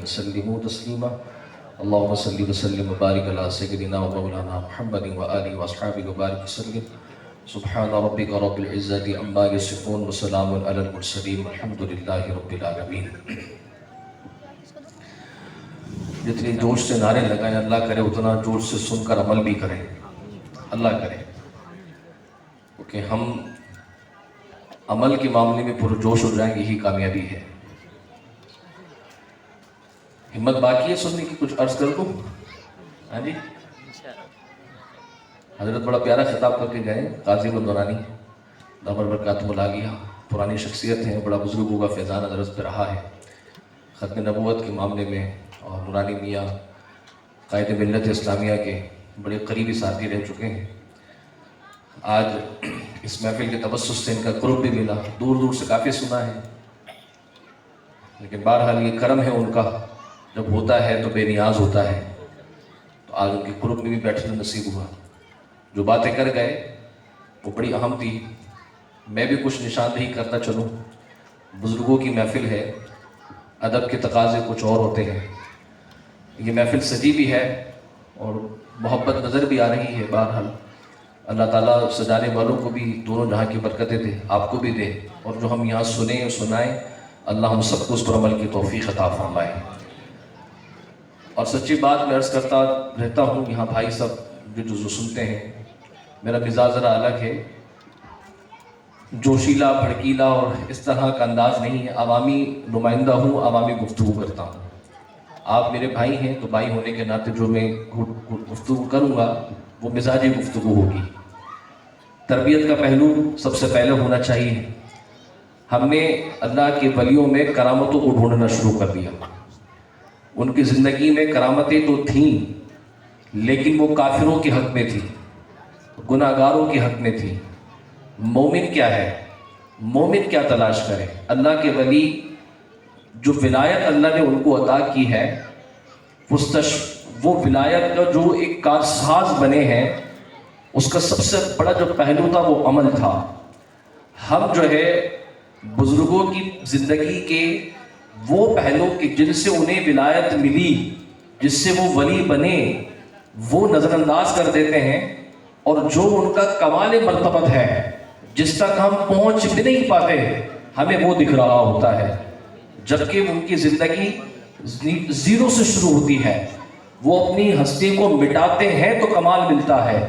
وسلموا تسلیما اللهم صل وسلم وبارك على سيدنا ومولانا محمد وآله وأصحابه وبارك وسلم سبحان ربك رب العزة عما يصفون وسلام على المرسلين والحمد لله رب العالمين۔ جتنی جوش سے نعرے لگائیں اللہ کرے اتنا جوش سے سن کر عمل بھی کریں، اللہ کرے، کیونکہ ہم عمل کے معاملے میں پرجوش ہو جائیں، یہی کامیابی ہے۔ ہمت باقی ہے سننے کی؟ کچھ عرض کر دوں؟ ہاں جی، حضرت بڑا پیارا خطاب کر کے گئے، قاضی الدورانی دامر برکاتہ العالیہ، پرانی شخصیت ہیں، بڑا بزرگوں کا فیضان حضرت پہ رہا ہے ختم نبوت کے معاملے میں، اور نورانی میاں قائد ملت اسلامیہ کے بڑے قریبی ساتھی رہ چکے ہیں۔ آج اس محفل کے توسط سے ان کا قرب بھی ملا، دور دور سے کافی سنا ہے، لیکن بہرحال یہ کرم ہے ان کا، جب ہوتا ہے تو بے نیاز ہوتا ہے، تو آج ان کے قرب میں بھی بیٹھنا نصیب ہوا۔ جو باتیں کر گئے وہ بڑی اہم تھی، میں بھی کچھ نشاندہی کرتا چلوں۔ بزرگوں کی محفل ہے، ادب کے تقاضے کچھ اور ہوتے ہیں، یہ محفل سجی بھی ہے اور محبت نظر بھی آ رہی ہے۔ بہرحال اللہ تعالیٰ سجانے والوں کو بھی دونوں جہاں کی برکتیں دے، آپ کو بھی دے، اور جو ہم یہاں سنیں اور سنائیں اللہ ہم سب کو اس پر عمل کی توفیق عطا فرمائے۔ اور سچی بات میں عرض کرتا رہتا ہوں، یہاں بھائی سب جو سنتے ہیں، میرا مزاج ذرا الگ ہے، جوشیلا بھڑکیلا اور اس طرح کا انداز نہیں ہے، عوامی نمائندہ ہوں، عوامی گفتگو کرتا ہوں۔ آپ میرے بھائی ہیں تو بھائی ہونے کے ناطے جو میں گفتگو کروں گا وہ مزاجی گفتگو ہوگی۔ تربیت کا پہلو سب سے پہلے ہونا چاہیے۔ ہم نے اللہ کے ولیوں میں کرامتوں کو ڈھونڈنا شروع کر دیا۔ ان کی زندگی میں کرامتیں تو تھیں، لیکن وہ کافروں کے حق میں تھی، گناہ گاروں کے حق میں تھی۔ مومن کیا ہے؟ مومن کیا تلاش کرے؟ اللہ کے ولی جو ولایت اللہ نے ان کو عطا کی ہے، وہ ولایت کا جو ایک کارساز بنے ہیں، اس کا سب سے بڑا جو پہلو تھا وہ عمل تھا۔ ہم جو ہے بزرگوں کی زندگی کے وہ پہلو کہ جن سے انہیں ولایت ملی، جس سے وہ ولی بنے، وہ نظر انداز کر دیتے ہیں، اور جو ان کا کمال مرتبت ہے جس تک ہم پہنچ بھی نہیں پاتے ہمیں وہ دکھ رہا ہوتا ہے، جبکہ ان کی زندگی زیرو سے شروع ہوتی ہے۔ وہ اپنی ہستی کو مٹاتے ہیں تو کمال ملتا ہے،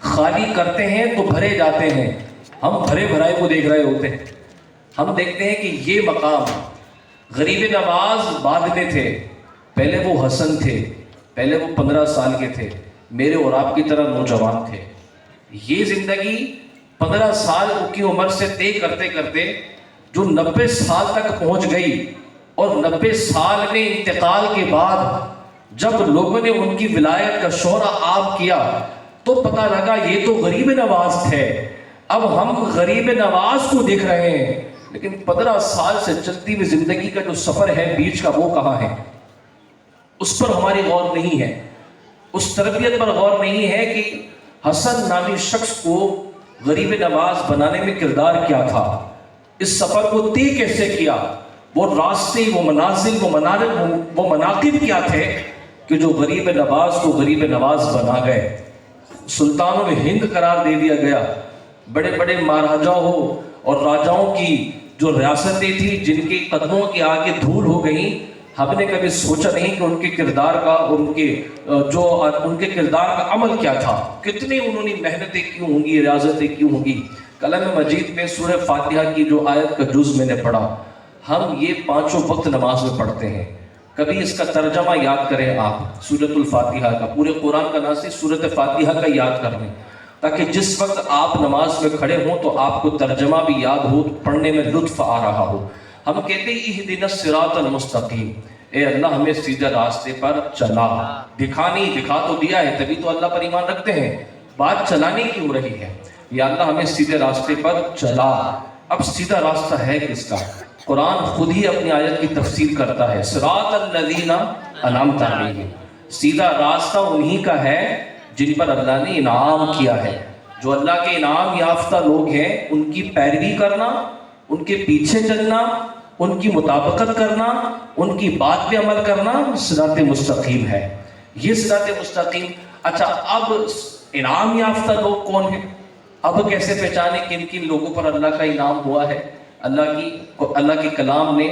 خالی کرتے ہیں تو بھرے جاتے ہیں۔ ہم بھرے بھرائے کو دیکھ رہے ہوتے ہیں، ہم دیکھتے ہیں کہ یہ مقام غریب نواز بعد میں تھے، پہلے وہ حسن تھے، پہلے وہ 15 سال کے تھے، میرے اور آپ کی طرح نوجوان تھے۔ یہ زندگی 15 سال کی عمر سے طے کرتے کرتے جو 90 سال تک پہنچ گئی، اور 90 سال میں انتقال کے بعد جب لوگوں نے ان کی ولایت کا شہرہ عام کیا تو پتہ لگا یہ تو غریب نواز تھے۔ اب ہم غریب نواز کو دیکھ رہے ہیں، لیکن 15 سال سے چلتی ہوئی زندگی کا جو سفر ہے بیچ کا، وہ کہاں ہے؟ اس پر ہماری غور نہیں ہے، اس تربیت پر غور نہیں ہے کہ حسن نامی شخص کو غریب نواز بنانے میں کردار کیا تھا، اس سفر کو طے کیسے کیا، وہ راستے، وہ منازل، وہ مناقب کیا تھے کہ جو غریب نواز کو غریب نواز بنا گئے۔ سلطانوں میں ہند قرار دے دیا گیا، بڑے بڑے مہاراجا ہو اور راجاؤں کی جو ریاستیں تھیں جن کے قدموں کے آگے دھول ہو گئیں، ہم نے کبھی سوچا نہیں کہ ان کے کردار کا اور ان کے کردار کا عمل کیا تھا، کتنی انہوں نے محنتیں کی ہوں گی، ریاضتیں کی ہوں گی۔ کلام مجید میں سورہ فاتحہ کی جو آیت کا جز میں نے پڑھا، ہم یہ 5 وقت نماز میں پڑھتے ہیں، کبھی اس کا ترجمہ یاد کریں آپ، سورۃ الفاتحہ کا، پورے قرآن کا ناصر سورۃ فاتحہ کا یاد کر لیں، تاکہ جس وقت آپ نماز میں کھڑے ہوں تو آپ کو ترجمہ بھی یاد ہو، پڑھنے میں لطف آ رہا ہو۔ ہم کہتے ہیں اہدنا الصراط المستقیم، اے اللہ ہمیں سیدھے راستے پر چلا۔ دکھا تو دیا ہے، تبھی تو اللہ پر ایمان رکھتے ہیں، بات چلانے کی ہو رہی ہے، یا اللہ ہمیں سیدھے راستے پر چلا۔ اب سیدھا راستہ ہے کس کا؟ قرآن خود ہی اپنی آیت کی تفسیر کرتا ہے، صراط الذین انعمت علیہم، سیدھا راستہ انہی کا ہے جن پر اللہ نے انعام کیا ہے۔ جو اللہ کے انعام یافتہ لوگ ہیں ان کی پیروی کرنا، ان کے پیچھے چلنا، ان کی مطابقت کرنا، ان کی بات پہ عمل کرنا صراط مستقیم ہے۔ یہ صراط مستقیم۔ اچھا، اب انعام یافتہ لوگ کون ہیں؟ اب کیسے پہچانے کن کن لوگوں پر اللہ کا انعام ہوا ہے؟ اللہ کے کلام نے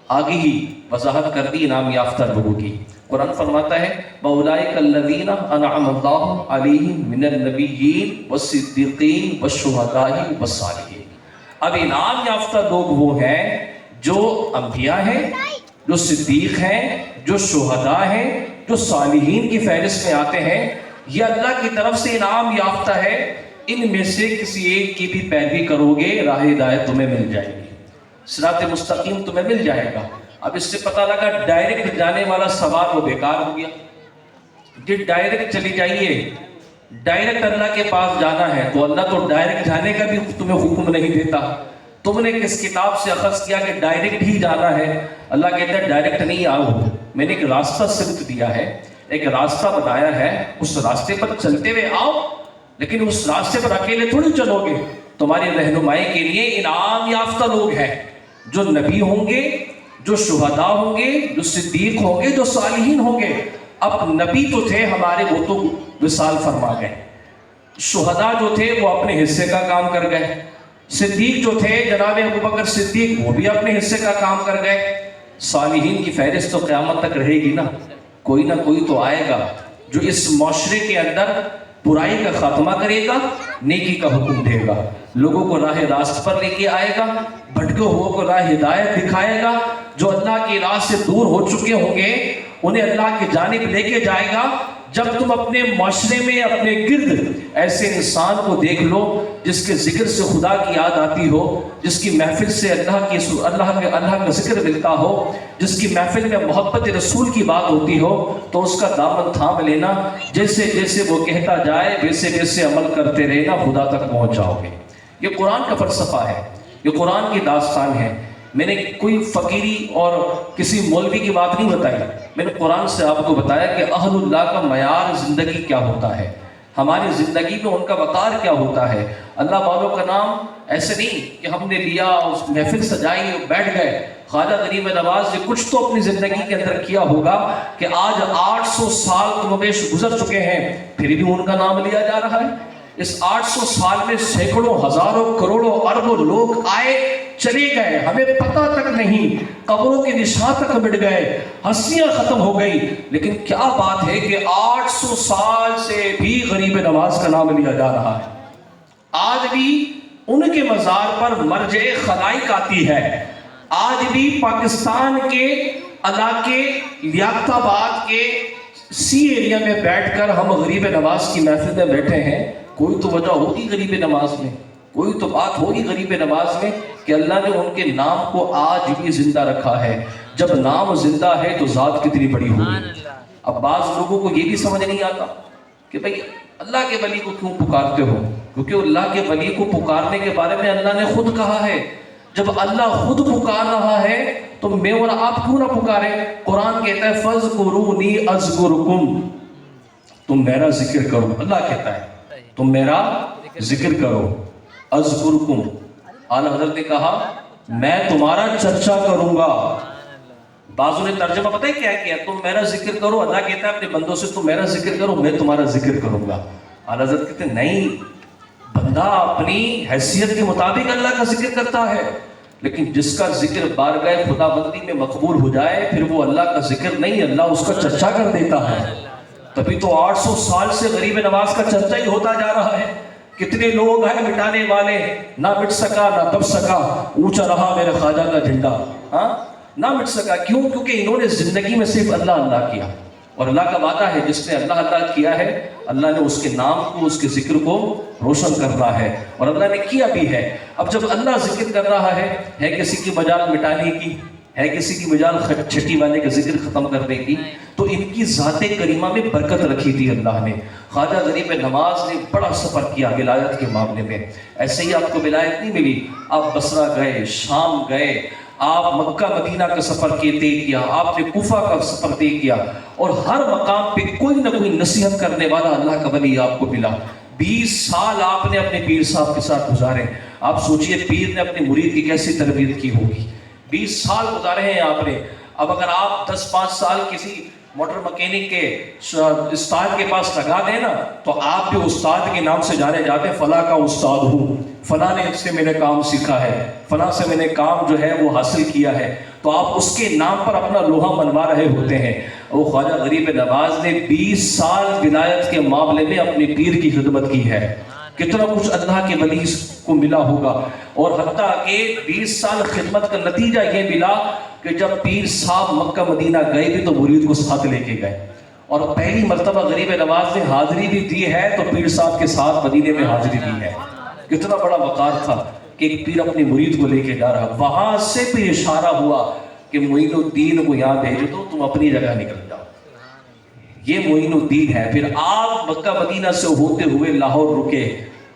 آگے ہی وضاحت کر دی انعام یافتہ لوگوں کی۔ قرآن فرماتا ہے وَأُولَٰئِكَ الَّذِينَ أَنْعَمَ اللَّهُ عَلَيْهِم مِّنَ النَّبِيِّينَ وَالصِّدِّيقِينَ وَالشُّهَدَاءِ وَالصَّالِحِينَ۔ اب انعام یافتہ لوگ وہ ہیں جو انبیاء ہیں، جو صدیق ہیں، جو شہداء ہیں، جو صالحین کی فہرست میں آتے ہیں۔ یہ اللہ کی طرف سے انعام یافتہ ہے۔ ان میں سے کسی ایک کی بھی پیروی کرو گے، راہ ہدایت تمہیں مل جائے گی، صراط مستقیم تمہیں مل جائے گا۔ اب اس سے پتہ لگا ڈائریکٹ جانے والا سوال وہ بیکار ہو گیا۔ جی ڈائریکٹ چلی جائیے، ڈائریکٹ اللہ کے پاس جانا ہے، تو اللہ تو ڈائریکٹ جانے کا بھی تمہیں حکم نہیں دیتا۔ تم نے کس کتاب سے اخذ کیا کہ ڈائریکٹ ہی جانا ہے؟ اللہ کہتا ہے ڈائریکٹ نہیں آؤ، میں نے ایک راستہ سمت دیا ہے، ایک راستہ بتایا ہے، اس راستے پر چلتے ہوئے آؤ، لیکن اس راستے پر اکیلے تھوڑی چلو گے۔ تمہاری رہنمائی کے لیے انعام یافتہ لوگ ہیں، جو نبی ہوں گے، جو شہداء ہوں گے، جو صدیق ہوں گے، جو صالحین ہوں گے۔ اب نبی تو تھے ہمارے، وہ تو وصال فرما گئے، شہداء جو تھے وہ اپنے حصے کا کام کر گئے، صدیق جو تھے جناب ابوبکر صدیق وہ بھی اپنے حصے کا کام کر گئے۔ صالحین کی فہرست تو قیامت تک رہے گی نا، کوئی نہ کوئی تو آئے گا جو اس معاشرے کے اندر برائی کا خاتمہ کرے گا، نیکی کا حکم دے گا، لوگوں کو راہ راست پر لے کے آئے گا، بھٹکے ہوئے کو راہ ہدایت دکھائے گا، جو اللہ کی راہ سے دور ہو چکے ہوں گے انہیں اللہ کی جانب لے کے جائے گا۔ جب تم اپنے معاشرے میں اپنے گرد ایسے انسان کو دیکھ لو جس کے ذکر سے خدا کی یاد آتی ہو، جس کی محفل سے اللہ کا ذکر ملتا ہو، جس کی محفل میں محبت رسول کی بات ہوتی ہو، تو اس کا دامن تھام لینا، جیسے جیسے وہ کہتا جائے ویسے ویسے عمل کرتے رہنا، خدا تک پہنچ جاؤ گے۔ یہ قرآن کا فلسفہ ہے، یہ قرآن کی داستان ہے۔ میں نے کوئی فقیری اور کسی مولوی کی بات نہیں بتائی، میں نے قرآن سے آپ کو بتایا کہ اہل اللہ کا معیار زندگی کیا ہوتا ہے، ہماری زندگی میں ان کا وقار کیا ہوتا ہے۔ اللہ والوں کا نام ایسے نہیں کہ ہم نے لیا، اس محفل سجائی اور بیٹھ گئے۔ خواجہ غریب نواز نے کچھ تو اپنی زندگی کے اندر کیا ہوگا کہ آج 800 سال کم و بیش گزر چکے ہیں، پھر بھی ان کا نام لیا جا رہا ہے۔ اس 800 سال میں سینکڑوں، ہزاروں، کروڑوں، اربوں لوگ آئے چلے گئے، ہمیں پتہ تک نہیں، قبروں کے نشان تک مٹ گئے، ہستیاں ختم ہو گئی، لیکن کیا بات ہے کہ 800 سال سے بھی غریب نواز کا نام لیا جا رہا ہے۔ آج بھی ان کے مزار پر مرجع خلائق آتی ہے۔ آج بھی پاکستان کے علاقے لیاقت آباد کے سی ایریا میں بیٹھ کر ہم غریب نواز کی محفل میں بیٹھے ہیں۔ کوئی تو وجہ ہوگی غریب نواز میں، کوئی تو بات ہوگی غریب نواز میں کہ اللہ نے ان کے نام کو آج بھی زندہ رکھا ہے۔ جب نام زندہ ہے تو ذات کتنی بڑی ہوگی۔ اب بعض لوگوں کو یہ بھی سمجھ نہیں آتا کہ بھئی اللہ کے ولی کو کیوں پکارتے ہو، کیونکہ اللہ کے ولی کو پکارنے کے بارے میں اللہ نے خود کہا ہے۔ جب اللہ خود پکار رہا ہے تو میں اور آپ کیوں نہ پکاریں؟ قرآن کہتا ہے فَاذْكُرُونِي أَذْكُرْكُمْ، تم میرا ذکر کرو۔ اللہ کہتا ہے تم میرا ذکر کرو، اذکرکم۔ اعلیٰ حضرت نے کہا میں تمہارا چرچا کروں گا۔ بعضوں نے ترجمہ پتہ ہے کیا کیا؟ تم میرا ذکر کرو، اللہ کہتا ہے اپنے بندوں سے تم میرا ذکر کرو، میں تمہارا ذکر کروں گا۔ اعلیٰ حضرت کہتے ہیں نہیں، بندہ اپنی حیثیت کے مطابق اللہ کا ذکر کرتا ہے، لیکن جس کا ذکر بارگاہ خدا بندی میں مقبول ہو جائے پھر وہ اللہ کا ذکر نہیں، اللہ اس کا چرچا کر دیتا ہے۔ تبھی تو 800 سال سے غریب نواز کا چرچا ہی ہوتا جا رہا ہے۔ کتنے لوگ ہیں مٹانے والے، نہ مٹ سکا نہ دب سکا، اونچا رہا میرے خواجہ کا جھنڈا، ہاں نہ مٹ سکا۔ کیوں؟ کیونکہ انہوں نے زندگی میں صرف اللہ اللہ کیا، اور اللہ کا وعدہ ہے جس نے اللہ اللہ کیا ہے اللہ نے اس کے نام کو، اس کے ذکر کو روشن کرنا ہے، اور اللہ نے کیا بھی ہے۔ اب جب اللہ ذکر کر رہا ہے کسی کی مجال مٹانے کی، ہے کسی کی مجال چھٹی والے کا ذکر ختم کرنے کی، تو ان کی ذات کریمہ میں برکت رکھی تھی اللہ نے۔ خواجہ غریب نواز نے بڑا سفر کیا ولایت کے معاملے میں۔ ایسے ہی آپ کو ولایت نہیں ملی، آپ بصرہ گئے، شام گئے، آپ مکہ مدینہ کا سفر طے کیا، آپ نے کوفہ کا سفر طے کیا، اور ہر مقام پہ کوئی نہ کوئی نصیحت کرنے والا اللہ کا ولی آپ کو ملا۔ 20 سال آپ نے اپنے پیر صاحب کے ساتھ گزارے۔ آپ سوچئے پیر نے اپنے مرید کی کیسی تربیت کی ہوگی، 20 سال گزارے ہیں آپ نے. اب اگر آپ 10-5 سال کسی موٹر مکینک کے استاد کے پاس لگا دیں نا تو آپ بھی استاد کے نام سے جانے جاتے ہیں, فلاں کا استاد ہوں, فلاں نے سے میں نے کام سیکھا ہے, فلاں سے میں نے کام جو ہے وہ حاصل کیا ہے. تو آپ اس کے نام پر اپنا لوہا منوا رہے ہوتے ہیں. وہ خواجہ غریب نواز نے 20 سال ولایت کے معاملے میں اپنے پیر کی خدمت کی ہے. کتنا کچھ اللہ کے ولی کو ملا ہوگا. اور حتیٰ کہ 20 سال خدمت کا نتیجہ یہ ملا کہ جب پیر صاحب مکہ مدینہ گئے بھی تو مرید کو ساتھ لے کے گئے. اور پہلی مرتبہ غریب نواز نے حاضری بھی دی ہے تو پیر صاحب کے ساتھ مدینے میں حاضری دی ہے. کتنا بڑا وقار تھا کہ ایک پیر اپنے مرید کو لے کے جا رہا. وہاں سے پھر اشارہ ہوا کہ معین الدین کو یہاں بھیج دو, تم اپنی جگہ نکل جاؤ. یہ معین الدین ہے. پھر آپ مکہ مدینہ سے ہوتے ہوئے لاہور رکے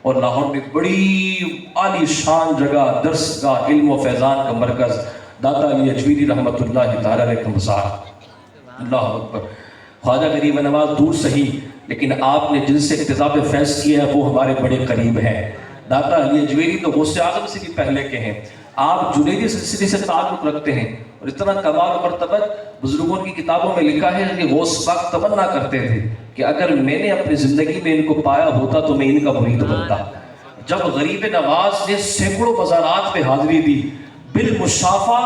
اور لاہور میں بڑی عالی شان جگہ, درس گاہ, علم و فیضان کا مرکز, داتا علی اجمیری رحمۃ اللہ تعالی علیہ کا مزار. اللہ اکبر. خواجہ غریب نواز دور صحیح لیکن آپ نے جن سے اقتضاب فیض کیا ہے وہ ہمارے بڑے قریب ہیں. داتا علی اجمیری تو غوث اعظم سے بھی پہلے کے ہیں. آپ جنیدی سلسلے سے تعلق رکھتے ہیں اور اتنا کمال و مرتبت بزرگوں کی کتابوں میں لکھا ہے کہ غوث پاک تمنا کرتے تھے کہ اگر میں نے اپنی زندگی میں ان کو پایا ہوتا تو میں ان کا مرید بنتا. جب غریب نواز نے سینکڑوں مزارات پہ حاضری دی, بالمشافہ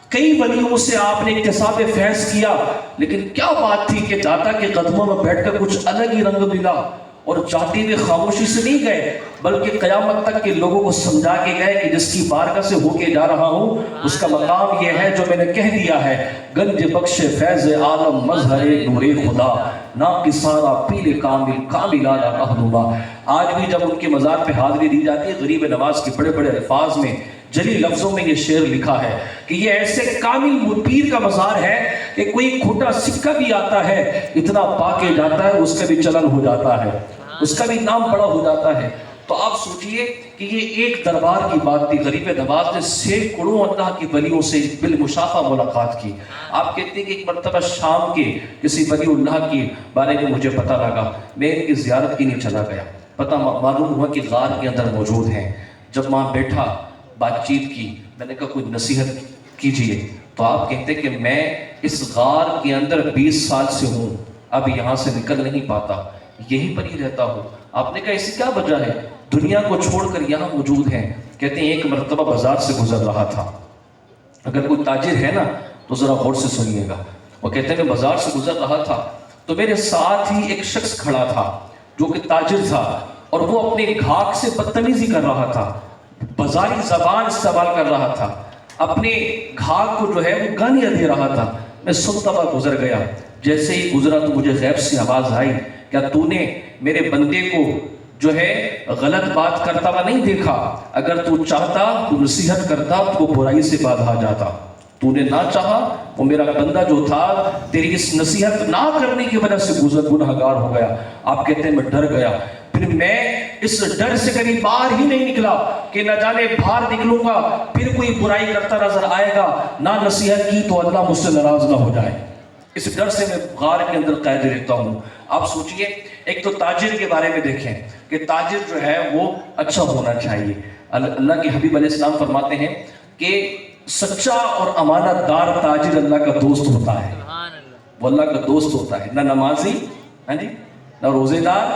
کئی ولیوں سے آپ نے اکتساب فیض کیا, لیکن کیا بات تھی کہ داتا کے قدموں میں بیٹھ کر کچھ الگ ہی رنگ ملا. اور جاتے ہوئے خاموشی سے نہیں گئے بلکہ قیامت تک کے لوگوں کو سمجھا کے گئے کہ جس کی بارگاہ سے ہو کے جا رہا ہوں اس کا مقام یہ ہے جو میں نے کہہ دیا ہے. گنج بخش فیض عالم مظہر نور خدا, ناقصارا پیل کامل کامل اعلی رہنما. آج بھی جب ان کے مزار پہ حاضری دی جاتی ہے غریب نواز کے بڑے بڑے الفاظ میں, جلی لفظوں میں یہ شعر لکھا ہے کہ یہ ایسے کامل پیر کا مزار ہے کہ کوئی کھوٹا سکہ بھی آتا ہے اتنا پا کے جاتا ہے اس کا بھی چلن ہو جاتا ہے, اس کا بھی نام بڑا ہو جاتا ہے. تو آپ سوچئے کہ یہ ایک دربار کی بات تھی. غریب نواز نے سینکڑوں اللہ کی ولیوں سے بالمشافہ ملاقات کی. آپ کہتے ہیں کہ ایک مرتبہ شام کے کسی ولی اللہ کے بارے میں مجھے پتہ لگا, میں ان کی زیارت کی نہیں چلا گیا. پتہ معلوم ہوا کہ غار کے اندر موجود ہیں. جب وہاں بیٹھا بات چیت کی, میں نے کہا کوئی نصیحت کیجئے. تو آپ کہتے کہ میں اس غار کے اندر 20 سال سے ہوں, اب یہاں سے نکل نہیں پاتا, یہی پر ہی رہتا ہوں. آپ نے کہا اسی کیا وجہ ہے, دنیا کو چھوڑ کر یہاں موجود ہیں. کہتے ہیں ایک مرتبہ بازار سے گزر رہا تھا. اگر کوئی تاجر ہے نا تو ذرا غور سے سنیے گا. وہ کہتے ہیں کہ بازار سے گزر رہا تھا تو میرے ساتھ ہی ایک شخص کھڑا تھا جو کہ تاجر تھا اور وہ اپنے گھاک سے بدتمیزی کر رہا تھا, بازاری زبان استعمال کر رہا تھا, اپنے گھاک کو جو ہے وہ گالیاں دے رہا تھا. میں سنتا ہوا گزر گیا. جیسے ہی گزرا تو مجھے غیب سے آواز آئی, کیا تو نے میرے بندے کو جو ہے غلط بات کرتا ہوا نہیں دیکھا؟ اگر تو چاہتا تو نصیحت کرتا تو برائی سے باز آ جاتا. تو نے نہ چاہا, وہ میرا بندہ جو تھا تیری اس نصیحت نہ کرنے کی وجہ سے گنہگار ہو گیا. آپ کہتے ہیں میں ڈر گیا. پھر میں اس ڈر سے کبھی باہر ہی نہیں نکلا کہ نہ جانے باہر نکلوں گا پھر کوئی برائی کرتا نظر آئے گا, نہ نصیحت کی تو اللہ مجھ سے ناراض نہ ہو جائے. اس ڈر سے میں غار کے اندر قید رہتا ہوں. آپ سوچئے ایک تو تاجر کے بارے میں دیکھیں کہ تاجر جو ہے وہ اچھا ہونا چاہیے. اللہ کے حبیب علیہ السلام فرماتے ہیں کہ سچا اور امانت دار تاجر اللہ کا دوست ہوتا ہے. وہ اللہ کا دوست ہوتا ہے, نہ نمازی, ہاں جی, نہ روزے دار,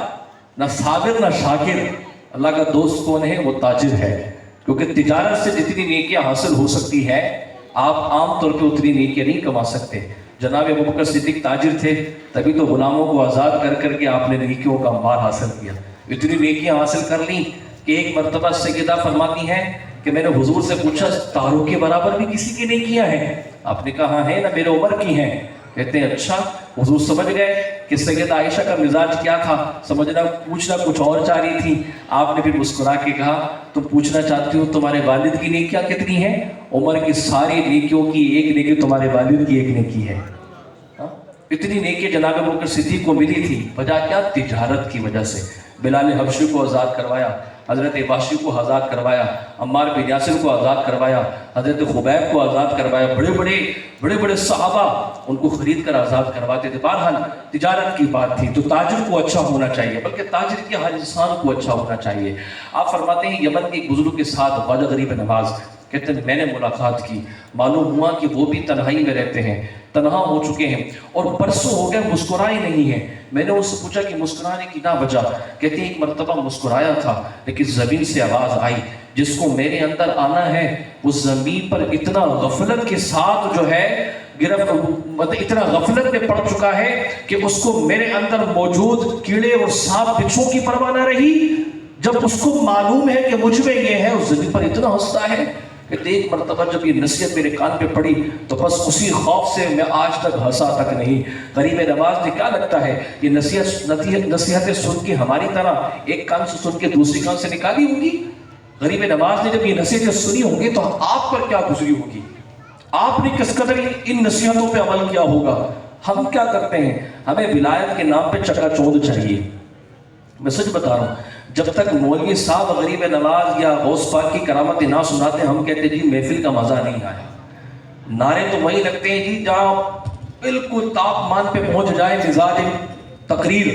نہ صابر, نہ شاکر. اللہ کا دوست کون ہے؟ وہ تاجر ہے. کیونکہ تجارت سے جتنی نیکیاں حاصل ہو سکتی ہے آپ عام طور پہ اتنی نیکیاں نہیں کما سکتے. جناب ابوبکر صدیق تاجر تھے, تبھی تو غلاموں کو آزاد کر کر کے آپ نے نیکیوں کا انبار حاصل کیا. اتنی نیکیاں حاصل کر لیں کہ ایک مرتبہ سیدہ فرماتی ہیں کہ میں نے حضور سے پوچھا تاروں کے برابر بھی کسی کی نیکیاں ہیں؟ آپ نے کہا ہاں ہیں, نہ میرے عمر کی ہیں. کہتے ہیں اچھا. حضور سمجھ گئے کہ سیدہ عائشہ کا مزاج کیا تھا, سمجھنا پوچھنا کچھ اور چاہ رہی تھی. آپ نے پھر مسکرا کے کہا تم پوچھنا چاہتی ہو تمہارے والد کی نیکیاں کتنی ہیں؟ عمر کی ساری نیکیوں کی ایک نیکی تمہارے والد کی ایک نیکی ہے. اتنی نیکی جناب ابوبکر صدیق کو ملی تھی. وجہ کیا؟ تجارت کی وجہ سے. بلال حبشی کو آزاد کروایا, حضرت واشی کو آزاد کروایا, عمار بن یاسر کو آزاد کروایا, حضرت خبیب کو آزاد کروایا. بڑے بڑے صحابہ ان کو خرید کر آزاد کرواتے تھے. بہرحال تجارت کی بات تھی. تو تاجر کو اچھا ہونا چاہیے, بلکہ تاجر کے ہر انسان کو اچھا ہونا چاہیے. آپ فرماتے ہیں یمن کے ایک بزرگ کے ساتھ خواجہ غریب نواز کہتے ہیں میں نے ملاقات کی، معلوم ہوا کہ وہ بھی تنہائی میں رہتے ہیں، تنہا ہو چکے ہیں اور برسوں ہو گئے مسکرائے نہیں ہیں۔ میں نے ان سے پوچھا کہ مسکرانے کی کیا وجہ؟ کہتے ہیں ایک مرتبہ مسکرایا تھا لیکن زمین سے آواز آئی جس کو میرے اندر آنا ہے وہ زمین پر اتنا غفلت کے ساتھ جو ہے اتنا غفلت میں پڑ چکا ہے کہ اس کو میرے اندر موجود کیڑے اور سانپ بچھو کی پرواہ نہ رہی۔ جب اس کو معلوم ہے کہ مجھ میں یہ ہے اس زمین پر اتنا ہنستا ہے کہ ایک مرتبہ جب یہ نصیحت میرے کان پہ پڑی تو بس اسی خوف سے میں آج تک ہنسا تک نہیں۔ غریب نواز نے کیا لگتا ہے یہ نصیحتیں سن کے ہماری طرح ایک کان سے سن کے دوسری کان سے نکالی ہوگی؟ غریب نواز نے جب یہ نصیحتیں سنی ہوں گی تو آپ پر کیا گزری ہوگی؟ آپ نے کس قدر ان نصیحتوں پہ عمل کیا ہوگا؟ ہم کیا کرتے ہیں؟ ہمیں ولایت کے نام پہ چکا چوند چاہیے۔ میں سچ بتا رہا ہوں، جب تک مولوی صاحب غریب نواز یا غوث پاک کی کرامت نہ سناتے ہم کہتے جی محفل کا مزہ نہیں آیا۔ نعرے تو وہی لگتے ہیں جی جہاں بالکل تاپمان پہ پہنچ جائے مزاج تقریر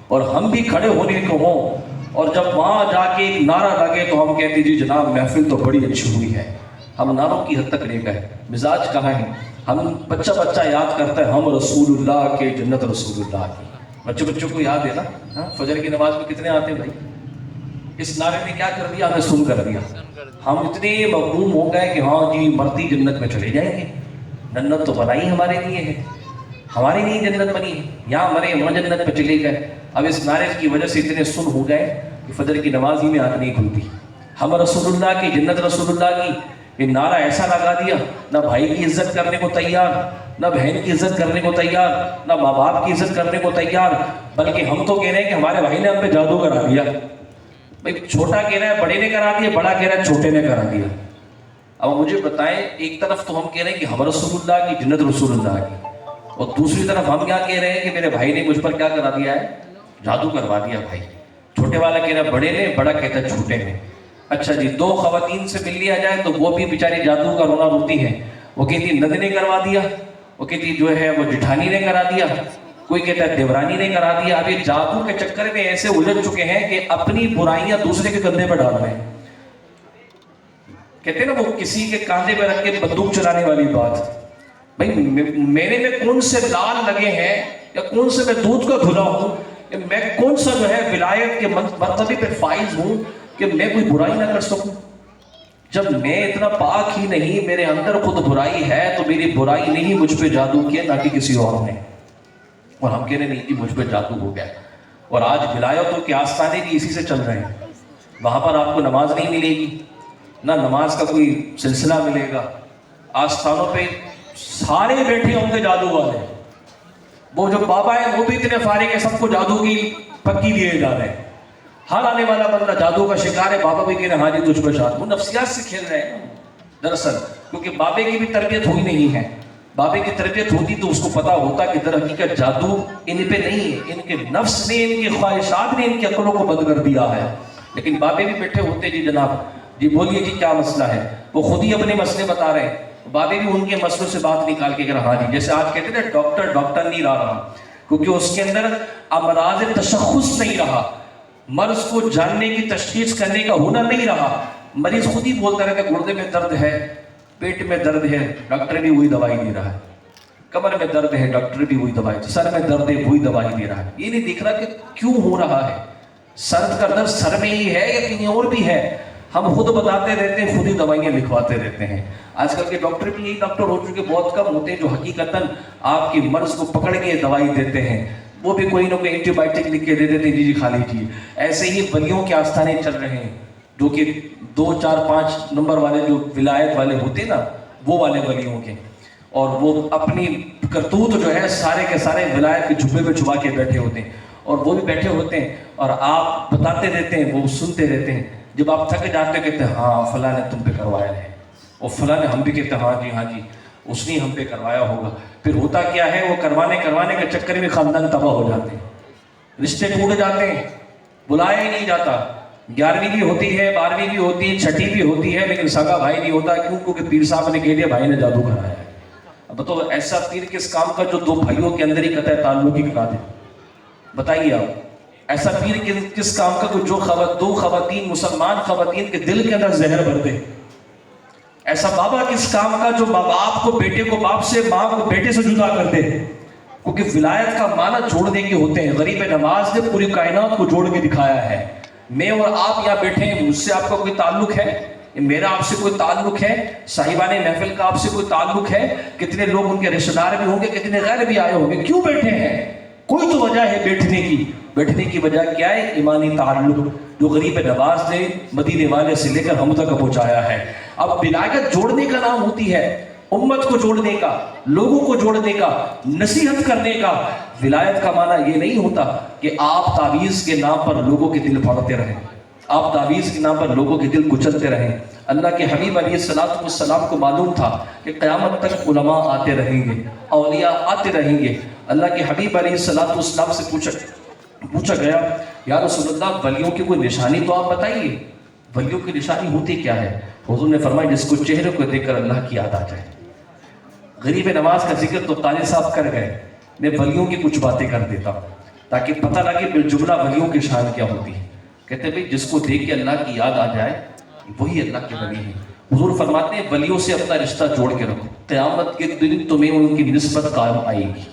اور ہم بھی کھڑے ہونے کو ہوں، اور جب وہاں جا کے ایک نعرہ لگے تو ہم کہتے جی جناب محفل تو بڑی اچھی ہوئی ہے۔ ہم نعروں کی حد تک نہیں گئے، مزاج کہاں ہے؟ ہم بچہ یاد کرتا ہے ہم رسول اللہ کے جنت رسول اللہ کی۔ بچوں کو یاد ہے نا، فجر کی نماز میں کتنے آتے ہیں بھائی؟ اس نعرے نے کیا کر دیا؟ ہمیں سن کر دیا۔ ہم اتنے مغروم ہو گئے کہ ہاں جی مرتی جنت میں چلے جائیں گے، جنت تو بنائی ہمارے لیے ہے، ہمارے لیے جنت بنی ہے، یہاں مرے وہاں جنت میں چلے گئے۔ اب اس نعرے کی وجہ سے اتنے سن ہو گئے کہ فجر کی نماز ہی میں آنکھ نہیں کھلتی۔ ہم رسول اللہ کی جنت رسول اللہ کی یہ نعرہ ایسا لگا دیا، نہ بھائی کی عزت کرنے کو تیار، نہ بہن کی عزت کرنے کو تیار، نہ ماں باپ کی عزت کرنے کو تیار، بلکہ ہم تو کہہ رہے ہیں کہ ہمارے بھائی نے ہم پہ جادو کرا دیا۔ بھائی چھوٹا کہہ رہا ہے بڑے نے کرا دیا، بڑا کہہ رہا ہے چھوٹے نے کرا دیا۔ اب مجھے بتائیں، ایک طرف تو ہم کہہ رہے ہیں کہ ہم رسول اللہ کی جنت رسول اللہ کی، اور دوسری طرف ہم کیا کہہ رہے ہیں کہ میرے بھائی نے مجھ پر کیا کرا دیا ہے؟ جادو کروا دیا بھائی۔ چھوٹے والا کہہ رہا ہے بڑے نے، بڑا کہتا ہے چھوٹے نے۔ اچھا جی، دو خواتین سے مل لیا جائے تو وہ بھی بیچاری جادو کا رونا روتی ہیں، وہ کہتی ند نے کروا دیا، وہ کہتی جو ہے وہ جٹھانی نے کرا دیا، کوئی کہتا ہے دیورانی نے کرا دیا۔ اب یہ جادو کے چکر میں ایسے الجھ چکے ہیں کہ اپنی برائیاں دوسرے کے کندھے پہ ڈال رہے ہیں۔ کہتے ہیں نا وہ کسی کے کاندھے پہ رکھ کے بندوق چلانے والی بات۔ بھائی میرے میں کون سے لال لگے ہیں یا کون سے میں دودھ کا دھلا ہوں، کہ میں کون سا جو ہے ولایت کے مرتبے پہ فائز ہوں کہ میں کوئی برائی نہ کر سکوں؟ جب میں اتنا پاک ہی نہیں، میرے اندر خود برائی ہے، تو میری برائی نے ہی مجھ پہ جادو کیا، نہ کہ کسی اور نے۔ اور ہم کہہ رہے نہیں کہ مجھ پہ جادو ہو گیا۔ اور آج ولایتوں کے آستانے بھی اسی سے چل رہے ہیں۔ وہاں پر آپ کو نماز نہیں ملے گی، نہ نماز کا کوئی سلسلہ ملے گا۔ آستانوں پہ سارے بیٹھے ہوں گے جادو والے، وہ جو بابا ہے وہ بھی اتنے فارغ ہے، سب کو جادو کی پکی دیے جا رہے ہیں۔ ہر آنے والا بندہ جادو کا شکار ہے، بابا بھی کہہ رہے ہیں ہاں جی تجھ پہ جادو۔ وہ نفسیات سے کھیل رہے ہیں دراصل، کیونکہ بابے کی بھی تربیت ہوئی نہیں ہے۔ بابے کی تربیت ہوتی تو اس کو پتا ہوتا کہ در حقیقت جادو ان پہ نہیں ہے، ان کے نفس نے، ان کی خواہشات نے ان کی عقلوں کو بند کر دیا ہے۔ لیکن بابے بھی بیٹھے ہوتے جی جناب جی بولیے جی کیا مسئلہ ہے، وہ خود ہی اپنے مسئلے بتا رہے ہیں، بابے بھی ان کے مسئلوں سے بات نکال کے کہہ رہا ہاں جی، جیسے آج کہتے ہیں ڈاکٹر نہیں رہا، کیونکہ اس کے اندر امراض تشخص نہیں رہا، مرض کو جاننے کی تشخیص کرنے کا ہنر نہیں رہا۔ مریض خود ہی بولتا رہتا ہے گردے میں درد ہے، پیٹ میں درد ہے، ڈاکٹر بھی وہی دوائی دے رہا ہے، کمر میں درد ہے، ڈاکٹر بھی وہی دوائی، سر میں درد ہے، وہی دوائی دے رہا ہے۔ یہ نہیں دیکھ رہا کہ کیوں ہو رہا ہے، سر کا درد سر میں ہی ہے یا کہیں اور بھی ہے۔ ہم خود بتاتے رہتے ہیں، خود ہی دوائیاں لکھواتے رہتے ہیں۔ آج کل کے ڈاکٹر بھی یہی ڈاکٹر ہو چکے بہت کم ہوتے ہیں جو حقیقتاً آپ کی مرض کو پکڑ کے دوائی دیتے ہیں، وہ بھی کوئی نہ کوئی اینٹی بائیوٹک لکھ کے دے دیتے ہیں، جی کھا لیجیے۔ ایسے ہی ولیوں کے آستانے چل رہے ہیں، جو کہ 2 4 5 نمبر والے جو ولایت والے ہوتے ہیں نا، وہ والے ولیوں کے، اور وہ اپنی کرتوت جو ہے سارے کے سارے ولایت کے جھبے میں چھپا کے بیٹھے ہوتے ہیں، اور وہ بھی بیٹھے ہوتے ہیں اور آپ بتاتے رہتے ہیں، وہ سنتے رہتے ہیں۔ جب آپ تھک جاتے کہتے ہیں ہاں فلاں نے تم پہ کروایا ہے، اور فلاں نے، ہم بھی کہتے ہیں ہاں جی اس نے ہم پہ کروایا ہوگا۔ پھر ہوتا کیا ہے، وہ کروانے کے چکر میں خاندان تباہ ہو جاتے ہیں، رشتے ٹوٹ جاتے ہیں، بلایا ہی نہیں جاتا۔ 11ویں بھی ہوتی ہے، 12ویں بھی ہوتی ہے، 6ٹھی بھی ہوتی ہے، لیکن سگا بھائی نہیں ہوتا۔ کیوں؟ کیونکہ پیر صاحب نے کہہ دیا بھائی نے جادو کرایا ہے۔ اب تو ایسا پیر کس کام کا جو 2 بھائیوں کے اندر ہی قطع تعلق ہی کرا دے؟ بتائیے آپ، ایسا پیر کس کام کا جو 2 خواتین، مسلمان خواتین کے دل کے اندر زہر بھر دے؟ ایسا بابا کس کام کا جو باپ کو بیٹے کو باپ سے، ماں کو بیٹے سے جدا کر دے، کیونکہ ولایت کا معنی جوڑنے کے ہوتے ہیں۔ غریب نواز نے پوری کائنات کو جوڑ کے دکھایا ہے۔ میں اور آپ یہاں بیٹھے ہیں، مجھ سے آپ کا کوئی تعلق ہے؟ میرا آپ سے کوئی تعلق ہے؟ صاحبان محفل کا آپ سے کوئی تعلق ہے؟ کتنے لوگ ان کے رشتہ دار بھی ہوں گے، کتنے غیر بھی آئے ہوں گے، کیوں بیٹھے ہیں؟ کوئی تو وجہ ہے بیٹھنے کی۔ بیٹھنے کی وجہ کیا ہے؟ ایمانی تعلق جو غریب نواز نے مدینے والے سے لے کر ہم تک پہنچایا ہے۔ اب ولایت جوڑنے کا نام ہوتی ہے، امت کو جوڑنے کا، لوگوں کو جوڑنے کا، نصیحت کرنے کا۔ ولایت کا معنی یہ نہیں ہوتا کہ آپ تعویذ کے نام پر لوگوں کے دل پھاڑتے رہیں، آپ تعویذ کے نام پر لوگوں کے دل کچلتے رہیں۔ اللہ کے حبیب علیہ السلام کو معلوم تھا کہ قیامت تک علماء آتے رہیں گے، اولیاء آتے رہیں گے۔ اللہ کے حبیب علیہ السلام سے پوچھا گیا، یا رسول اللہ ولیوں کی کوئی نشانی تو آپ بتائیے، ولیوں کی نشانی ہوتی کیا ہے؟ حضور نے فرمایا جس کو چہرے کو دیکھ کر اللہ کی یاد آ جائے۔ غریب نواز کا ذکر تو قاضی صاحب کر گئے، میں ولیوں کی کچھ باتیں کر دیتا ہوں تاکہ پتہ لگے بالجملہ ولیوں کی شان کیا ہوتی ہے۔ کہتے ہیں بھئی جس کو دیکھ کے اللہ کی یاد آ جائے وہی اللہ کے ولی ہیں۔ حضور فرماتے ہیں ولیوں سے اپنا رشتہ جوڑ کے رکھو، قیامت کے دن تمہیں ان کی نسبت قائم آئے گی۔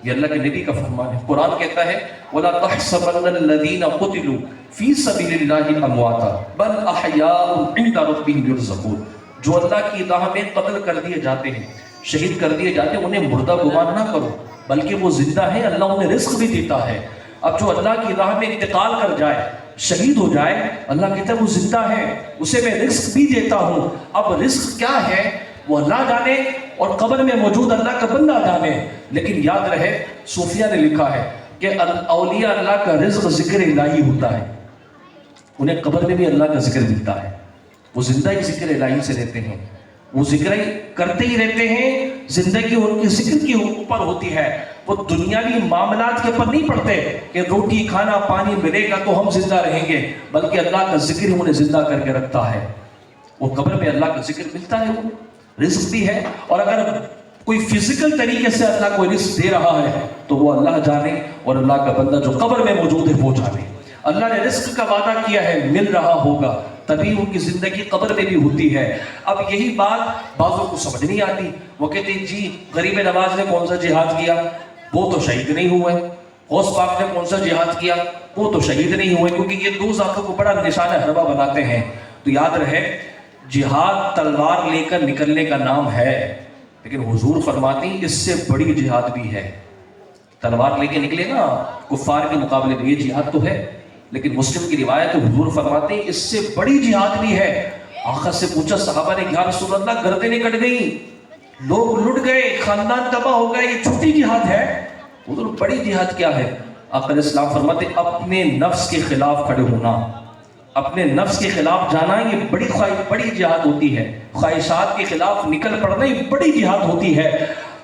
یہ اللہ کے نبی کا فرمان ہے۔ قرآن کہتا ہے وَلَا تَحْسَبَنَّ الَّذِينَ قُتِلُوا فِي سَبِيلِ اللَّهِ أَمْوَاتًا بَلْ أَحْيَاءٌ عِندَ رَبِّهِمْ يُرْزَقُونَ۔ جو اللہ کی راہ میں قتل کر دیے جاتے ہیں، شہید کر دیے جاتے ہیں، انہیں مردہ گمان نہ کرو، بلکہ وہ زندہ ہیں، اللہ انہیں رزق بھی دیتا ہے۔ اب جو اللہ کی راہ میں انتقال کر جائے، شہید ہو جائے، اللہ کہتا ہے وہ زندہ ہے، اسے میں رزق بھی دیتا ہوں۔ اب رزق کیا ہے وہ اللہ جانے اور قبر میں موجود اللہ کا بندہ جانے۔ لیکن یاد رہے صوفیہ نے لکھا ہے کہ اولیاء اللہ کا رزق ذکر الہی ہوتا ہے، انہیں قبر میں بھی اللہ کا ذکر ملتا ہے، وہ زندہ ہی ذکر الہی سے رہتے ہیں، وہ ذکر کرتے ہی رہتے ہیں، زندگی ان کی ذکر کے اوپر ہوتی ہے۔ وہ دنیاوی معاملات کے اوپر نہیں پڑتے کہ روٹی کھانا پانی ملے گا تو ہم زندہ رہیں گے، بلکہ اللہ کا ذکر انہیں زندہ کر کے رکھتا ہے۔ وہ قبر میں اللہ کا ذکر ملتا ہے، وہ رزق بھی ہے۔ اور اگر کوئی فزیکل طریقے سے اللہ کوئی رزق دے رہا ہے تو وہ اللہ جانے اور اللہ کا بندہ جو قبر میں موجود ہے وہ جانے۔ اللہ نے رزق کا وعدہ کیا ہے، مل رہا ہوگا، تبھی ان کی زندگی قبر میں بھی ہوتی ہے۔ اب یہی بات بعضوں کو سمجھ نہیں آتی، وہ کہتے ہیں جی غریب نواز نے کون سا جہاد کیا، وہ تو شہید نہیں ہوئے، غوث پاک نے کون سا جہاد کیا، وہ تو شہید نہیں ہوئے، کیونکہ یہ دو ذاتوں کو بڑا نشانہ حربہ بناتے ہیں۔ تو یاد رہے جہاد تلوار لے کر نکلنے کا نام ہے، لیکن حضور فرماتے ہیں اس سے بڑی جہاد بھی ہے۔ تلوار لے کے نکلے نا کفار کے مقابلے میں، یہ جہاد تو ہے، لیکن مسلم کی روایت حضور فرماتے ہیں اس سے بڑی جہاد بھی ہے۔ آقا سے پوچھا صحابہ نے یا رسول اللہ گردنیں کٹ گئیں، لوگ لٹ گئے، خاندان تباہ ہو گئے، یہ چھوٹی جہاد ہے؟ حضور بڑی جہاد کیا ہے؟ آقا علیہ السلام فرماتے اپنے نفس کے خلاف کھڑے ہونا، اپنے نفس کے خلاف جانا، یہ بڑی جہاد ہوتی ہے۔ خواہشات کے خلاف نکل پڑنا یہ بڑی جہاد ہوتی ہے۔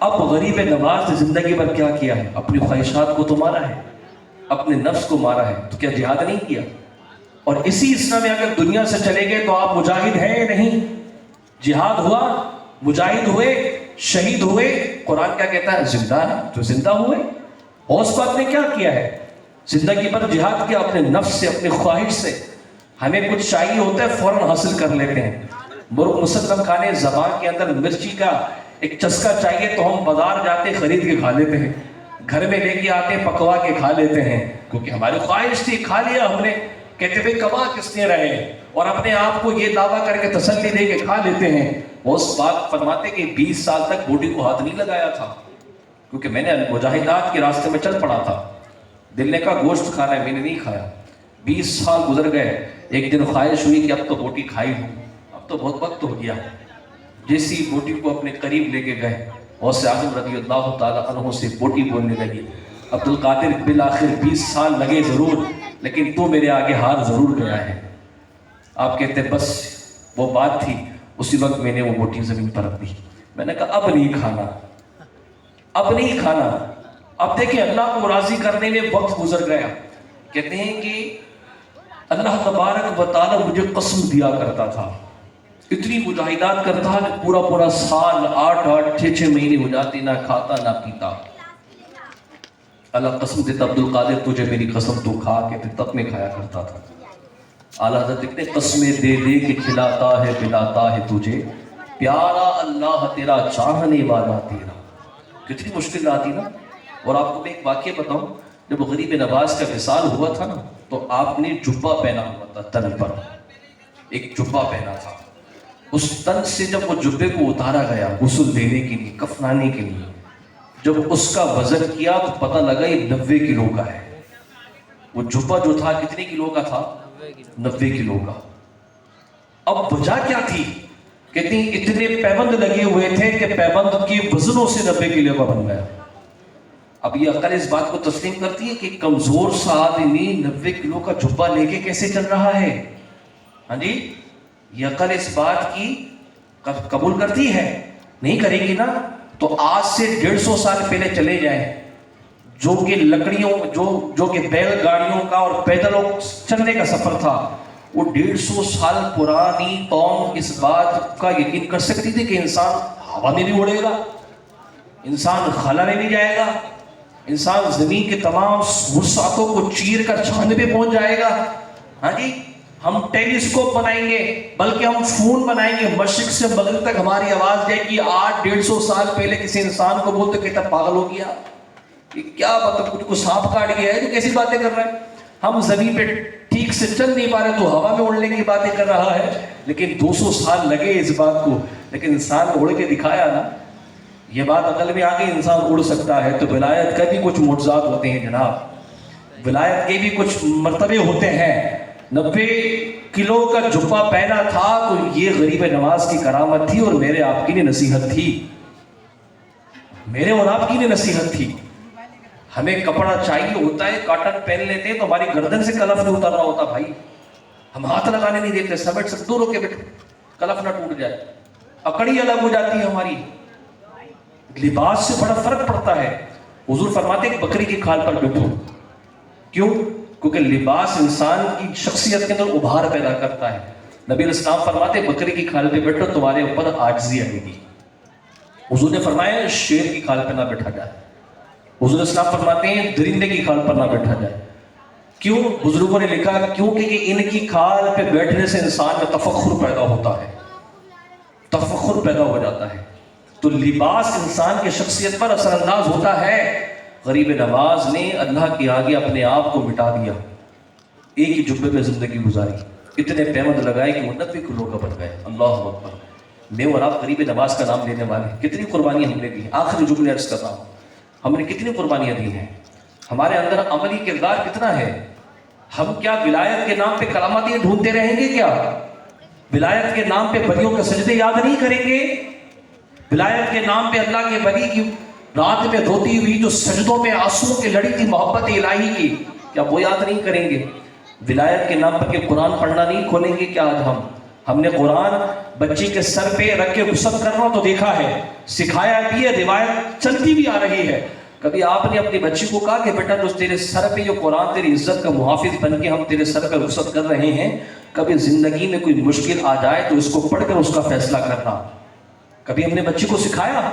اب غریب نواز نے زندگی بھر کیا کیا ہے؟ اپنی خواہشات کو تو مارا ہے، اپنے نفس کو مارا ہے، تو کیا جہاد نہیں کیا؟ اور اسی اسنا میں اگر دنیا سے چلے گئے تو آپ مجاہد ہیں یا نہیں؟ جہاد ہوا، مجاہد ہوئے، شہید ہوئے۔ قرآن کیا کہتا ہے؟ زندہ ہے جو زندہ ہوئے۔ غوث پاک نے کیا کیا ہے؟ زندگی پر جہاد کیا اپنے نفس سے، اپنے خواہش سے۔ ہمیں کچھ چاہیے ہوتا ہے فوراً حاصل کر لیتے ہیں۔ مرغ مسلم کھانے، زبان کے اندر مرچی کا ایک چسکا چاہیے تو ہم بازار جاتے خرید کے کھا لیتے ہیں، گھر میں لے کے آتے پکوا کے کھا لیتے ہیں، کیونکہ ہماری خواہش تھی، کھا لیا ہم نے۔ کہتے بھئی کما کس نے رہے، اور اپنے آپ کو یہ دعویٰ کر کے تسلی دے کے کھا لیتے ہیں۔ وہ اس بات فرماتے کہ 20 سال تک بوٹی کو ہاتھ نہیں لگایا تھا، کیونکہ میں نے مجاہدات کے راستے میں چل پڑا تھا، دل نے کہا گوشت کھانا ہے، میں نے نہیں کھایا۔ 20 سال گزر گئے، ایک دن خواہش ہوئی کہ اب تو بوٹی کھائی ہوں، اب تو بہت وقت ہو گیا۔ جیسی بوٹی کو اپنے قریب لے کے گئے، غوث اعظم رضی اللہ تعالیٰ عنہ سے بوٹی بولنے لگی، عبدالقادر بالآخر 20 سال لگے ضرور، لیکن تو میرے آگے ہار ضرور گیا ہے۔ آپ کہتے ہیں بس وہ بات تھی، اسی وقت میں نے وہ بوٹی زمین پر رکھ دی۔ میں نے کہا اب نہیں کھانا، اب نہیں کھانا۔ اب دیکھیں اللہ کو راضی کرنے میں وقت گزر گیا۔ کہتے ہیں کہ اللہ تبارک و تعالیٰ مجھے قسم دیا کرتا تھا، اتنی مجاہدات کرتا کہ پورا سال 8 6 مہینے ہو جاتے، نہ کھاتا نہ پیتا۔ اللہ قسم دیتا عبدالقادر تجھے میری قسم تو کھا کے پھر تب میں کھایا کرتا تھا۔ اعلیٰ حضرت اتنے قسمیں دے دے کے کھلاتا ہے پلاتا ہے تجھے، پیارا اللہ تیرا چاہنے والا تیرا. کتنی مشکل آتی نا. اور آپ کو میں ایک واقعہ بتاؤں, جب غریب نواز کا وصال ہوا تھا نا تو آپ نے جبہ پہنا ہوا تھا, تن پر ایک جبہ پہنا تھا. اس تن سے جب وہ جبے کو اتارا گیا غسل دینے کے لیے, کفنانے کے لیے, جب اس کا وزن کیا تو پتہ لگا یہ 90 کلو کا ہے. وہ جبہ جو تھا کتنے کلو کا تھا؟ 90 کلو کا. اب وجہ کیا تھی؟ کہتی اتنے پیبند لگے ہوئے تھے کہ پیبند کی وزنوں سے 90 کلو کا بن گیا. اب یہ عقل اس بات کو تسلیم کرتی ہے کہ کمزور سا آدمی 90 کلو کا جبہ لے کے کیسے چل رہا ہے؟ ہاں جی, یہ عقل اس بات کی قبول کرتی ہے؟ نہیں کرے گی نا. تو آج سے 150 سال پہلے چلے جائیں, جو کہ لکڑیوں جو کہ بیل گاڑیوں کا اور پیدلوں چلنے کا سفر تھا, وہ 150 سال پرانی قوم اس بات کا یقین کر سکتی تھی کہ انسان ہوا میں بھی اڑے گا, انسان خلا میں بھی جائے گا, انسان زمین کے تمام وسعتوں کو چیر کر چاند پہ پہنچ جائے گا. ہاں جی, ہم ٹیلیسکوپ بنائیں گے, بلکہ ہم فون بنائیں گے, مشرق سے مغرب تک ہماری آواز جائے گی. آج 150 سال پہلے کسی انسان کو بولتے کہ تب پاگل ہو گیا, یہ کیا مطلب کچھ کو سانپ کاٹ گیا ہے, تو کیسی باتیں کر رہا ہے. ہم زمین پہ ٹھیک سے چل نہیں پا رہے تو ہوا میں اڑنے کی باتیں کر رہا ہے. لیکن 200 سال لگے اس بات کو, لیکن انسان نے اڑ کے دکھایا نا. یہ بات عقل میں آ گئی انسان اڑ سکتا ہے. تو ولایت کا بھی کچھ معجزات ہوتے ہیں جناب, ولایت کے بھی کچھ مرتبے ہوتے ہیں. 90 کلو کا جبہ پہنا تھا تو یہ غریب نواز کی کرامت تھی, اور میرے آپ کی نصیحت تھی, میرے اور آپ کی نصیحت تھی. ہمیں کپڑا چاہیے ہوتا ہے, کاٹن پہن لیتے ہیں تو ہماری گردن سے کلف نہیں اتر رہا ہوتا بھائی, ہم ہاتھ لگانے نہیں دیتے, سمیٹ سے دور ہو کے بیٹھے, کلف نہ ٹوٹ جائے, اکڑی الگ ہو جاتی ہے ہماری. لباس سے بڑا فرق پڑتا ہے. حضور فرماتے ہیں بکری کی کھال پر بیٹھو, کیوں؟ کیونکہ لباس انسان کی شخصیت کے اندر ابھار پیدا کرتا ہے. نبی علیہ السلام فرماتے ہیں بکری کی کھال پہ بیٹھو تمہارے اوپر عاجزی آئے گی. حضور نے فرمایا شیر کی کھال پہ نہ بیٹھا جائے. حضور السلام فرماتے ہیں درندے کی کھال پر نہ بیٹھا جائے. کیوں؟ بزرگوں نے لکھا کیونکہ کہ ان کی کھال پہ بیٹھنے سے انسان میں تفخر پیدا ہوتا ہے, تفخر پیدا ہو جاتا ہے. تو لباس انسان کی شخصیت پر اثر انداز ہوتا ہے. غریب نواز نے اللہ کے آگے اپنے آپ کو مٹا دیا, ایک ہی جبے میں زندگی گزاری, اتنے پیمند لگائے کہ وہ 90 کلو کا بن گئے. اللہ اکبر. میں اور آپ غریب نواز کا نام لینے والے, کتنی قربانیاں ہم نے دی. آخری جملے عرض کر رہا ہوں, ہم نے کتنی قربانیاں دی ہیں. ہمارے اندر عملی کردار کتنا ہے. ہم کیا ولایت کے نام پہ کرامتیں ڈھونڈتے رہیں گے؟ کیا ولایت کے نام پہ بلیوں کے سجدے یاد نہیں کریں گے؟ ولایت کے نام پہ اللہ کے ولی کی رات میں روتی ہوئی جو سجدوں میں آنسوؤں کی لڑی تھی محبت الہی کی, کیا وہ یاد نہیں کریں گے؟ ولایت کے نام پر کہ قرآن پڑھنا نہیں کھولیں گے کیا؟ آج ہم نے قرآن بچی کے سر پہ رکھ کے رخصت کرنا تو دیکھا ہے, سکھایا بھی ہے, روایت چلتی بھی آ رہی ہے. کبھی آپ نے اپنی بچی کو کہا کہ بیٹا جو تیرے سر پہ جو قرآن تیری عزت کا محافظ بن کے ہم تیرے سر پہ رخصت کر رہے ہیں, کبھی زندگی میں کوئی مشکل آ جائے تو اس کو پڑھ کر اس کا فیصلہ کرنا. کبھی ہم نے بچی کو سکھایا؟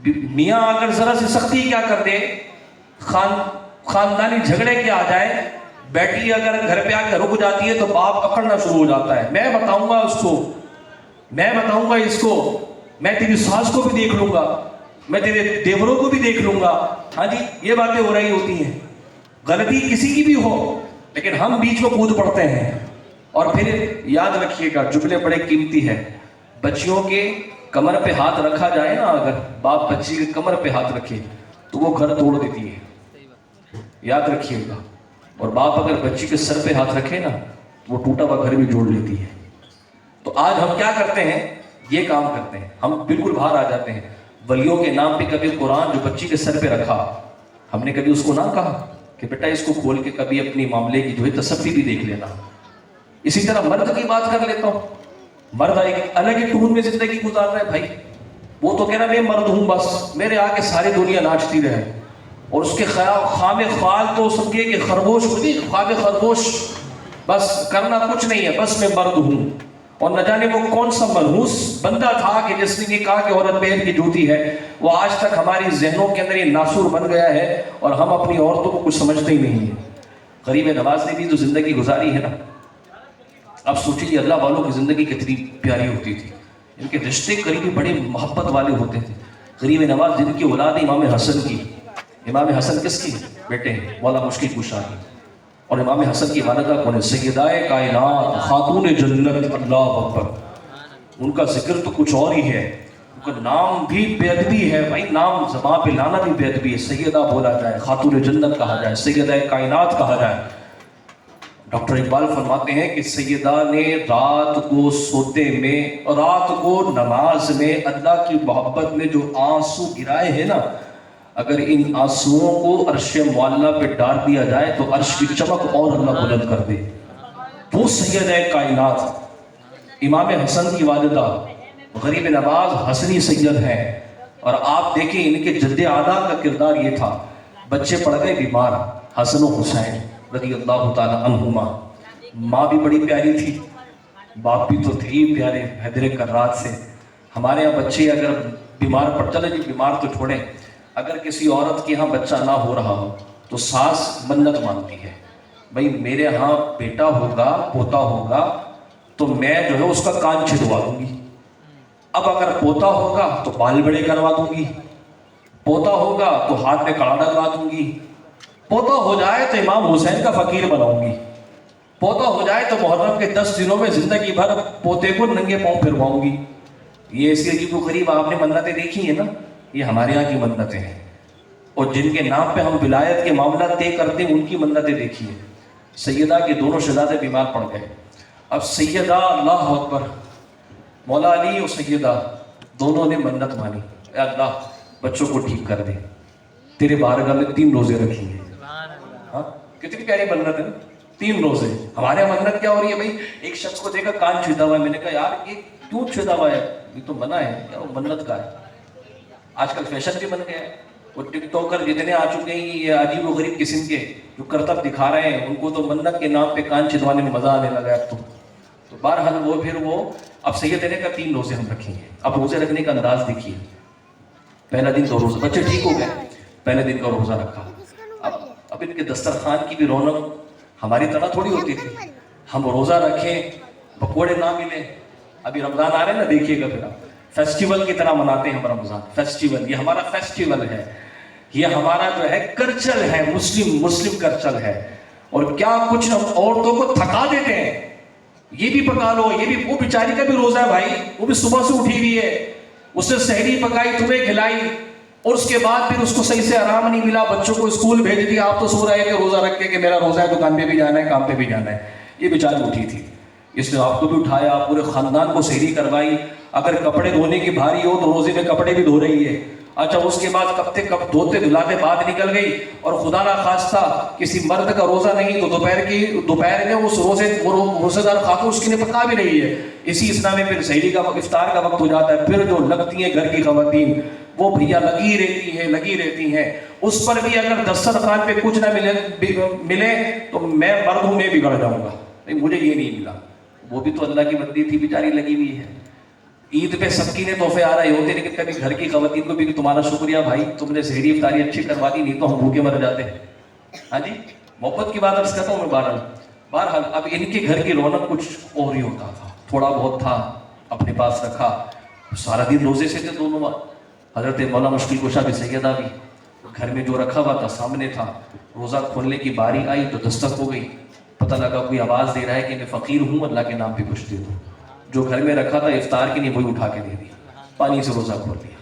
میاں اگر ذرا سی سختی کیا کر دے, خاندانی جھگڑے کیا آ جائے, بیٹی اگر گھر پہ آ کے رک جاتی ہے تو باپ اکڑنا شروع ہو جاتا ہے, میں بتاؤں گا اس کو, میں بتاؤں گا اس کو, میں تیری ساس کو بھی دیکھ لوں گا, میں تیرے دیوروں کو بھی دیکھ لوں گا. ہاں جی, یہ باتیں ہو رہی ہوتی ہیں. غلطی کسی کی بھی ہو لیکن ہم بیچ میں کود پڑتے ہیں. اور پھر یاد رکھیے گا, جملے بڑے قیمتی ہیں. بچیوں کے کمر پہ ہاتھ رکھا جائے نا, اگر باپ بچی کے کمر پہ ہاتھ رکھے تو وہ گھر توڑ دیتی ہے, یاد رکھیے گا. اور باپ اگر بچی کے سر پہ ہاتھ رکھے نا تو وہ ٹوٹا ہوا گھر بھی جوڑ لیتی ہے. تو آج ہم کیا کرتے ہیں, یہ کام کرتے ہیں, ہم بالکل باہر آ جاتے ہیں. ولیوں کے نام پہ کبھی قرآن جو بچی کے سر پہ رکھا, ہم نے کبھی اس کو نہ کہا کہ بیٹا اس کو کھول کے کبھی اپنی معاملے کی جو ہے تصفی بھی دیکھ لینا. اسی طرح مرد کی بات کر لیتا ہوں. مرد ایک الگ ہی ٹون میں زندگی گزار رہا ہے بھائی. وہ تو کہہ رہا میں مرد ہوں, بس میرے آگے ساری دنیا ناچتی رہے, اور اس کے خام خیال تو سمجھیے کہ خرگوش ہوتی, خواب خرگوش, بس کرنا کچھ نہیں ہے, بس میں مرد ہوں. اور نہ جانے وہ کون سا منحوس بندہ تھا کہ جس نے یہ کہا کہ عورت پیر کی جوتی ہے, وہ آج تک ہماری ذہنوں کے اندر یہ ناسور بن گیا ہے اور ہم اپنی عورتوں کو کچھ سمجھتے ہی نہیں ہیں. غریب نواز نے بھی جو زندگی گزاری ہے نا, اب سوچیے اللہ والوں کی زندگی کتنی پیاری ہوتی تھی. ان کے رشتے قریبی بڑے محبت والے ہوتے تھے. غریب نواز جن کی اولاد امام حسن کی. امام حسن کس کی بیٹے ہیں؟ مولا مشکل کشا کی. اور امام حسن کی والدہ کون ہے؟ سیدہ کائنات خاتون جنت. اللہ اکبر. ان کا ذکر تو کچھ اور ہی ہے. ان کا نام بھی بے ادبی ہے بھائی، نام زبان پہ لانا بھی بے ادبی ہے. سیدہ بولا جائے، خاتون جنت کہا جائے، سیدہ کائنات کہا جائے. ڈاکٹر اقبال فرماتے ہیں کہ سیدہ نے رات کو سوتے میں، رات کو نماز میں اللہ کی محبت میں جو آنسو گرائے ہیں نا، اگر ان آنسوؤں کو عرش معلیٰ پہ ڈال دیا جائے تو عرش کی چمک اور اللہ بلند کر دے. وہ سیدہ کائنات امام حسن کی والدہ غریب نواز حسنی سید ہیں. اور آپ دیکھیں ان کے جد اعلیٰ کا کردار یہ تھا. بچے پڑ گئے بیمار، حسن و حسین رضی اللہ تعالی عنہما. ماں بھی بڑی پیاری تھی، باپ بھی تو تھے ہی پیارے حیدر کرات سے. ہمارے یہاں بچے اگر بیمار پڑ چلے جی بیمار تو چھوڑیں، اگر کسی عورت کے یہاں بچہ نہ ہو رہا ہو تو ساس منت مانتی ہے، بھئی میرے ہاں بیٹا ہوگا، پوتا ہوگا تو میں جو ہے اس کا کان چھدوا دوں گی. اب اگر پوتا ہوگا تو بال بڑے کروا دوں گی، پوتا ہوگا تو ہاتھ میں کڑا ڈلوا دوں گی، پوتا ہو جائے تو امام حسین کا فقیر بناؤں گی، پوتا ہو جائے تو محرم کے 10 دنوں میں زندگی بھر پوتے کو ننگے پاؤں پھرواؤں گی. یہ ایسی عجیب و غریب آپ نے منتیں دیکھی ہیں نا، یہ ہمارے یہاں کی منتیں ہیں. اور جن کے نام پہ ہم ولایت کے معاملات طے کرتے ہیں ان کی منتیں دیکھی ہیں. سیدہ کے دونوں شہزادے بیمار پڑ گئے. اب سیدہ اللہ اکبر مولا علی اور سیدہ دونوں نے منت مانی، اے اللہ بچوں کو ٹھیک کر دے، تیرے بارگاہ میں 3 روزے رکھیں گے. ہاں کتنی پیاری منت ہے، 3 روزے. ہمارے یہاں منت کیا ہو رہی ہے بھائی؟ ایک شخص کو دیکھا کان چھدا ہوا ہے، میں نے کہا یار یہ کیوں چھدا ہوا ہے؟ یہ تو منع ہے کیا، وہ منت کا ہے. آج کل فیشن بھی بن گیا ہے. وہ ٹک ٹاکر جتنے آ چکے ہیں یہ عجیب و غریب قسم کے جو کرتب دکھا رہے ہیں، ان کو تو منت کے نام پہ کان چھدوانے میں مزہ آنے لگا ہے. تو بہرحال وہ پھر وہ اب سید دینے کا 3 روزے ہم رکھیں گے. اب روزے رکھنے کا انداز دیکھیے. پہلا دن تو روزہ، بچے ٹھیک ہو گئے، پہلے دن کا روزہ رکھا. اب ان کے دسترخوان کی بھی رونق ہماری طرح تھوڑی ہوتی تھی. ہم روزہ رکھیں، پکوڑے نہ ملیں. ابھی رمضان آ رہے ہیں نا، دیکھیے گا پھر آپ فیسٹیول کی طرح مناتے ہیں ہم رمضان. فیسٹیول، یہ ہمارا فیسٹیول ہے، یہ ہمارا جو ہے کلچر ہے، مسلم کلچر ہے. اور کیا کچھ ہم عورتوں کو تھکا دیتے ہیں. یہ بھی پکا لو، یہ بھی، وہ بیچاری کا بھی روزہ ہے بھائی، وہ بھی صبح سے اٹھی ہوئی ہے، اس نے سحری پکائی، تمہیں کھلائی، اور اس کے بعد پھر اس کو صحیح سے آرام نہیں ملا، بچوں کو اسکول بھیج دیا. آپ تو سو رہے کہ روزہ رکھ کے کہ میرا روزہ ہے، دکان پہ بھی جانا ہے، کام پہ بھی جانا ہے. یہ بیچاری اٹھی تھی، اس نے آپ کو بھی اٹھایا، پورے خاندان کو سحری کروائی. اگر کپڑے دھونے کی بھاری ہو تو روزے میں کپڑے بھی دھو رہی ہے. اچھا اس کے بعد کب دھوتے دھلاتے بعد نکل گئی، اور خدا نہ خواستہ کسی مرد کا روزہ نہیں تو دوپہر میں اس روزے دار خاتون اس کے لیے پکا بھی رہی ہے. اسی اسلام میں پھر سحری کا افطار کا وقت ہو جاتا ہے. پھر جو لگتی ہیں گھر کی خواتین وہ بھیا لگی رہتی ہیں. اس پر بھی اگر دسترخوان پہ کچھ نہ ملے تو میں مرد ہوں، میں بگڑ جاؤں گا، نہیں مجھے یہ نہیں ملا. وہ بھی تو اللہ کی بندی تھی، بیچاری لگی ہوئی ہے. عید پہ سب کی نے تحفے آ رہے ہوتے، لیکن کبھی گھر کی خواتین کو بھی تمہارا شکریہ بھائی، تم نے سحری افطاری اچھی کروا دی، نہیں تو ہم بھوکے مر جاتے ہیں. ہاں جی، محبت کی بات عرض کرتا ہوں میں. بہرحال اب ان کے گھر کی رونق کچھ اور ہی ہوتا تھا. تھوڑا بہت تھا اپنے پاس رکھا، سارا دن روزے سے تھے دونوں. حضرت مولا مشکل کشا بھی سیدہ بھی گھر میں جو رکھا ہوا تھا سامنے تھا. روزہ کھولنے کی باری آئی تو دستک ہو گئی. پتہ لگا کوئی آواز دے رہا ہے کہ میں فقیر ہوں، اللہ کے نام پہ کچھ دے دو. جو گھر میں رکھا تھا افطار کے لیے وہی اٹھا کے دے دیا، پانی سے روزہ کھول دیا.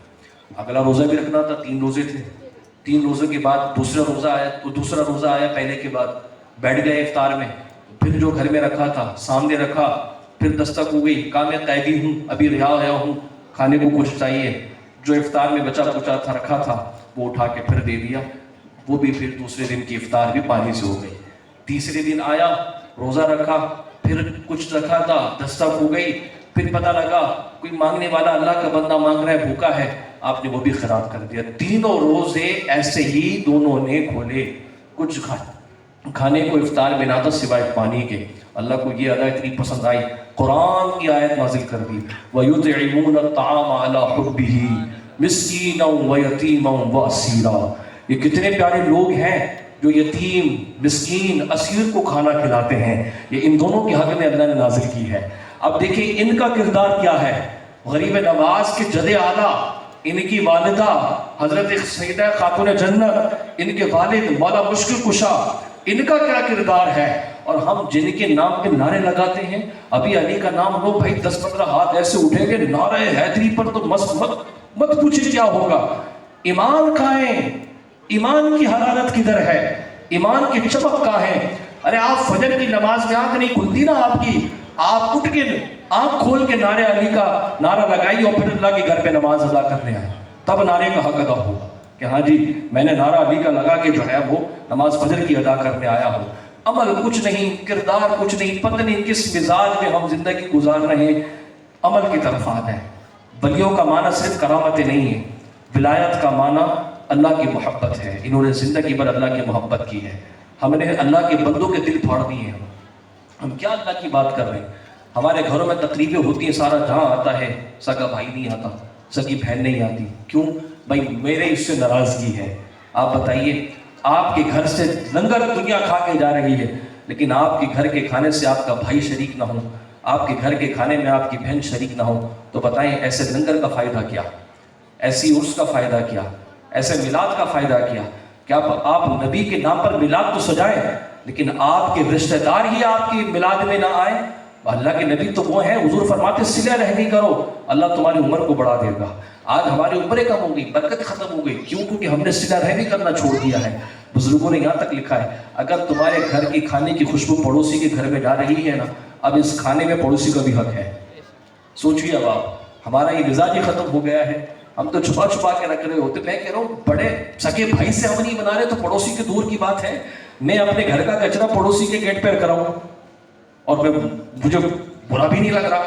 اگلا روزہ بھی رکھنا تھا، 3 روزے تھے. 3 روزے کے بعد دوسرا روزہ آیا پہلے کے بعد. بیٹھ گئے افطار میں. پھر جو گھر میں رکھا تھا سامنے رکھا. پھر دستک ہو گئی، کہا میں قیدی ہوں، ابھی رہا ہوا ہوں، کھانے کو کچھ چاہیے. جو افطار میں بچا کچا تھا رکھا تھا وہ اٹھا کے پھر دے دیا. وہ بھی پھر دوسرے دن کی افطار بھی پانی سے ہو گئی. تیسرے دن آیا، روزہ رکھا، پھر کچھ رکھا تھا، دستک ہو گئی. پھر پتہ لگا کوئی مانگنے والا اللہ کا بندہ مانگ رہا ہے، بھوکا ہے، آپ نے وہ بھی خراب کر دیا. تینوں روزے ایسے ہی دونوں نے کھولے. کچھ کھانے کو افطار میں نہ تھا سوائے پانی کے. اللہ کو یہ ادا اتنی پسند آئی، قرآن کی آیت نازل کر دی، وَيُطْعِمُونَ الطَّعَامَ عَلَىٰ حُبِّهِ مِسْكِينًا وَيَتِيمًا وَأَسِيرًا. یہ کتنے پیارے لوگ ہیں جو یتیم، مسکین، اسیر کو کھانا کھلاتے ہیں. یہ ان دونوں کے حق میں اللہ نے نازل کی ہے. اب دیکھیں ان کا کردار کیا ہے. غریب نواز کے جد اعلیٰ ان کی والدہ حضرت سیدہ خاتون جنت، ان کے والد مولا مشکل کشا، ان کا کیا کردار ہے؟ اور ہم جن کے نام پہ نعرے لگاتے ہیں، ابھی علی کا نام لو بھائی 10-15 ہاتھ ایسے اٹھیں گے، نعرہ حیدری پر تو مت پوچھے کیا ہوگا۔ ایمان کہاں ہے؟ ایمان کی حرارت کدھر ہے؟ ایمان کی چمک کہاں ہے؟ ارے آپ فجر کی نماز میں آنکھ نہیں کھلتی نا آپ کی، آپ اٹھ کے آنکھ کھول کے نعرے علی کا نعرہ لگائی اور پھر اللہ کے گھر پہ نماز ادا کرنے آئے، تب نعرے کا حق ادا ہوگا کہ ہاں جی میں نے نعرہ علی کا لگا کے جو ہے وہ نماز فجر کی ادا کرنے آیا ہوں۔ عمل کچھ نہیں، کردار کچھ نہیں، پتہ نہیں کس مزاج میں ہم زندگی گزار رہے ہیں، عمل کی طرف آنا ہے۔ ولیوں کا معنی صرف کرامتیں نہیں ہے، ولایت کا معنی اللہ کی محبت ہے، انہوں نے زندگی بھر اللہ کی محبت کی ہے۔ ہم نے اللہ کے بندوں کے دل پھاڑ دیے ہیں، ہم کیا اللہ کی بات کر رہے ہیں؟ ہمارے گھروں میں تقریبیں ہوتی ہیں، سارا جہاں آتا ہے، سگا بھائی نہیں آتا، سگی بہن نہیں آتی، کیوں بھائی؟ میرے اس سے ناراضگی ہے۔ آپ بتائیے، آپ کے گھر سے لنگر دنیا کھا کے جا رہی ہے، لیکن آپ کے گھر کے کھانے سے آپ کا بھائی شریک نہ ہو، آپ کے گھر کے کھانے میں آپ کی بہن شریک نہ ہو، تو بتائیں ایسے لنگر کا فائدہ کیا؟ ایسی عرس کا فائدہ کیا؟ ایسے میلاد کا فائدہ کیا؟ کہ آپ نبی کے نام پر میلاد تو سجائیں، لیکن آپ کے رشتہ دار ہی آپ کی میلاد میں نہ آئیں۔ اللہ کے نبی تو وہ ہیں، حضور فرماتے صلہ رحمی کرو، اللہ تمہاری عمر کو بڑھا دے گا۔ آج ہماری عمریں کم ہو گئی، برکت ختم ہو گئی، کیوں؟ کیونکہ ہم نے صلہ رحمی کرنا چھوڑ دیا ہے۔ بزرگوں نے یہاں تک لکھا ہے، اگر تمہارے گھر کی کھانے کی خوشبو پڑوسی کے گھر میں جا رہی ہے نا، اب اس کھانے میں پڑوسی کا بھی حق ہے۔ سوچیے اب آپ، ہمارا یہ مزاج ہی ختم ہو گیا ہے، ہم تو چھپا چھپا کے رکھ رہے ہوتے۔ میں کہہ رہا ہوں بڑے سکے بھائی سے ہم نہیں بنا رہے تو پڑوسی کے دور کی بات ہے۔ میں اپنے گھر کا کچرا پڑوسی کے گیٹ پر کراؤں اور مجھے برا بھی نہیں لگ رہا،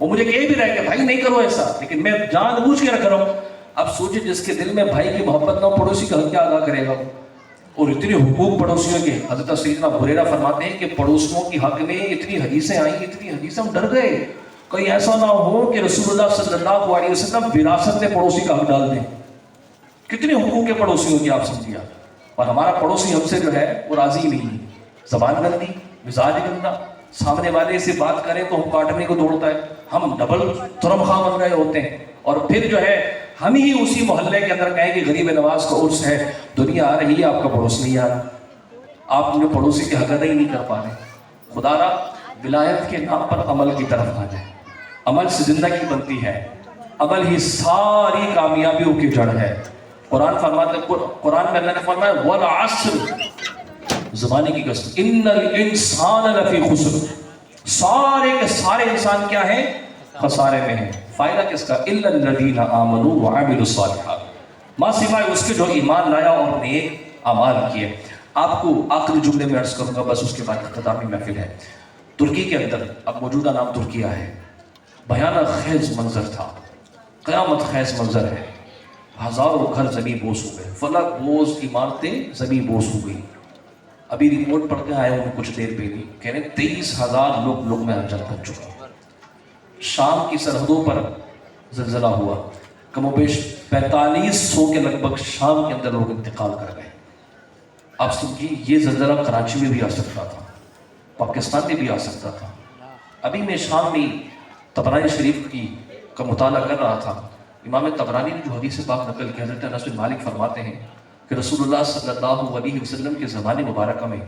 وہ مجھے کہہ بھی رہا ہے کہ بھائی نہیں کرو ایسا، لیکن میں جان بوجھ کے رکھ رہا ہوں۔ اب سوچے جس کے دل میں بھائی کی محبت نہ ہو، پڑوسی کا حق کیا ادا کرے گا؟ اور اتنے حقوق پڑوسیوں کے، حضرت سیدنا ابو ہریرہ فرماتے ہیں کہ پڑوسیوں کی حق میں اتنی حدیثیں آئیں، اتنی حدیثیں، ہم ڈر گئے کہیں ایسا نہ ہو کہ رسول اللہ صلی اللہ علیہ وسلم وراثت میں پڑوسی کا حق ڈال دیں۔ کتنے حقوق کے پڑوسیوں کی آپ سمجھیے، اور ہمارا پڑوسی ہم سے جو ہے وہ راضی نہیں ہے، زبان گندی، مزاج گندا، سامنے والے سے بات کریں تو ہم کاٹنے کو دوڑتا ہے، ہم ڈبل ترم خواہ بن رہے ہوتے ہیں، اور پھر جو ہے ہم ہی اسی محلے کے اندر کہیں کہ غریب نواز کا عرس ہے، دنیا آ رہی ہے، آپ کا پڑوس نہیں آ رہا، آپ نے پڑوسی کے حق ادا ہی نہیں کر پا رہے۔ خدا را ولایت کے نام پر عمل کی طرف آ جائے، عمل سے زندگی بنتی ہے، عمل ہی ساری کامیابیوں کی جڑ ہے۔ قرآن فرماتے، قرآن میں اللہ نے فرمایا والعصر، زمانے کی قسم، ان الانسان لفی خسر، سارے کے سارے انسان کیا ہیں؟ خسارے میں ہیں۔ فائدہ کس کا؟ الا الذین آمنوا وعملوا الصالحات، ماں سوائے اس کے جو ایمان لایا اور نیک اعمال کیے۔ آپ کو آخری جملے میں عرض کروں گا، بس اس کے بعد اختتامی محفل ہے۔ ترکی کے اندر، اب موجودہ نام ترکیہ ہے، بھیانک خیز منظر تھا، قیامت خیز منظر ہے، ہزاروں گھر زمین بوس ہو گئے، فلک بوس عمارتیں زمین بوس ہو گئی۔ ابھی رپورٹ پڑھ کے آئے ہوں کچھ دیر پہلے، کہہ رہے 23,000 لوگ میں اجل بن چکے۔ شام کی سرحدوں پر زلزلہ ہوا، کم و بیش 4500 کے لگ بھگ شام کے اندر لوگ انتقال کر گئے۔ آپ سمجھیے یہ زلزلہ کراچی میں بھی آ سکتا تھا، پاکستان میں بھی آ سکتا تھا۔ ابھی میں شام میں طبرانی شریف کا مطالعہ کر رہا تھا، امام طبرانی نے جو حدیث پاک نقل کی، حضرت انس بن مالک فرماتے ہیں کہ رسول اللہ صلی اللہ علیہ وسلم کے زمانے مبارکہ میں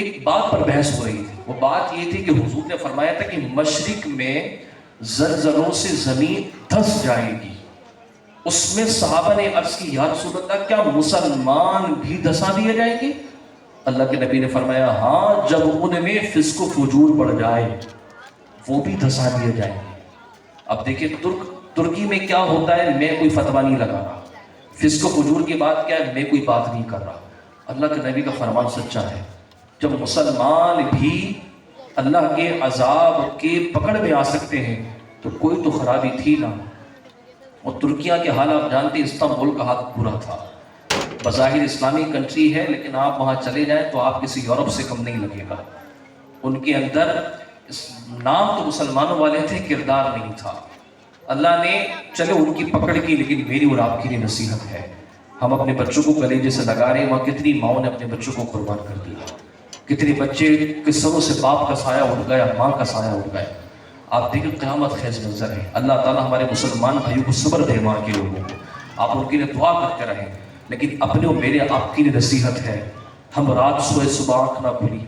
ایک بات پر بحث ہو رہی تھی۔ وہ بات یہ تھی کہ حضور نے فرمایا تھا کہ مشرق میں زلزلوں سے زمین دھس جائے گی۔ اس میں صحابہ نے عرض کی یا رسول اللہ کیا مسلمان بھی دھسا دیے جائیں گے؟ اللہ کے نبی نے فرمایا ہاں، جب ان میں فسق و فجور بڑھ جائے وہ بھی دھسا دیے جائیں گے۔ اب دیکھیں ترکی میں کیا ہوتا ہے، میں کوئی فتویٰ نہیں لگا رہا، فسق و فجور کی بات کیا ہے، میں کوئی بات نہیں کر رہا، اللہ کے نبی کا فرمان سچا ہے۔ جب مسلمان بھی اللہ کے عذاب کے پکڑ میں آ سکتے ہیں تو کوئی تو خرابی تھی نا۔ اور ترکیہ کے حال آپ جانتے ہیں، استنبول کا حال برا تھا، بظاہر اسلامی کنٹری ہے لیکن آپ وہاں چلے جائیں تو آپ کسی یورپ سے کم نہیں لگے گا۔ ان کے اندر نام تو مسلمانوں والے تھے، کردار نہیں تھا۔ اللہ نے چلو ان کی پکڑ کی، لیکن میری اور آپ کی لیے نصیحت ہے، ہم اپنے بچوں کو کلیجے سے لگا رہے ہیں، وہاں کتنی ماؤں نے اپنے بچوں کو قربان کر دیا، کتنے بچے کے سروں سے باپ کا سایہ اٹھ گیا، ماں کا سایہ اٹھ گیا۔ آپ دیکھیں قیامت خیز منظر ہے. اللہ تعالیٰ ہمارے مسلمان بھائیوں کو صبر دے وہاں کے لوگوں کو. آپ ان کے لیے دعا کرتے رہیں. لیکن اپنے اور میرے آپ کی لیے نصیحت ہے, ہم رات سوئے صبح آنکھ نہ کھلی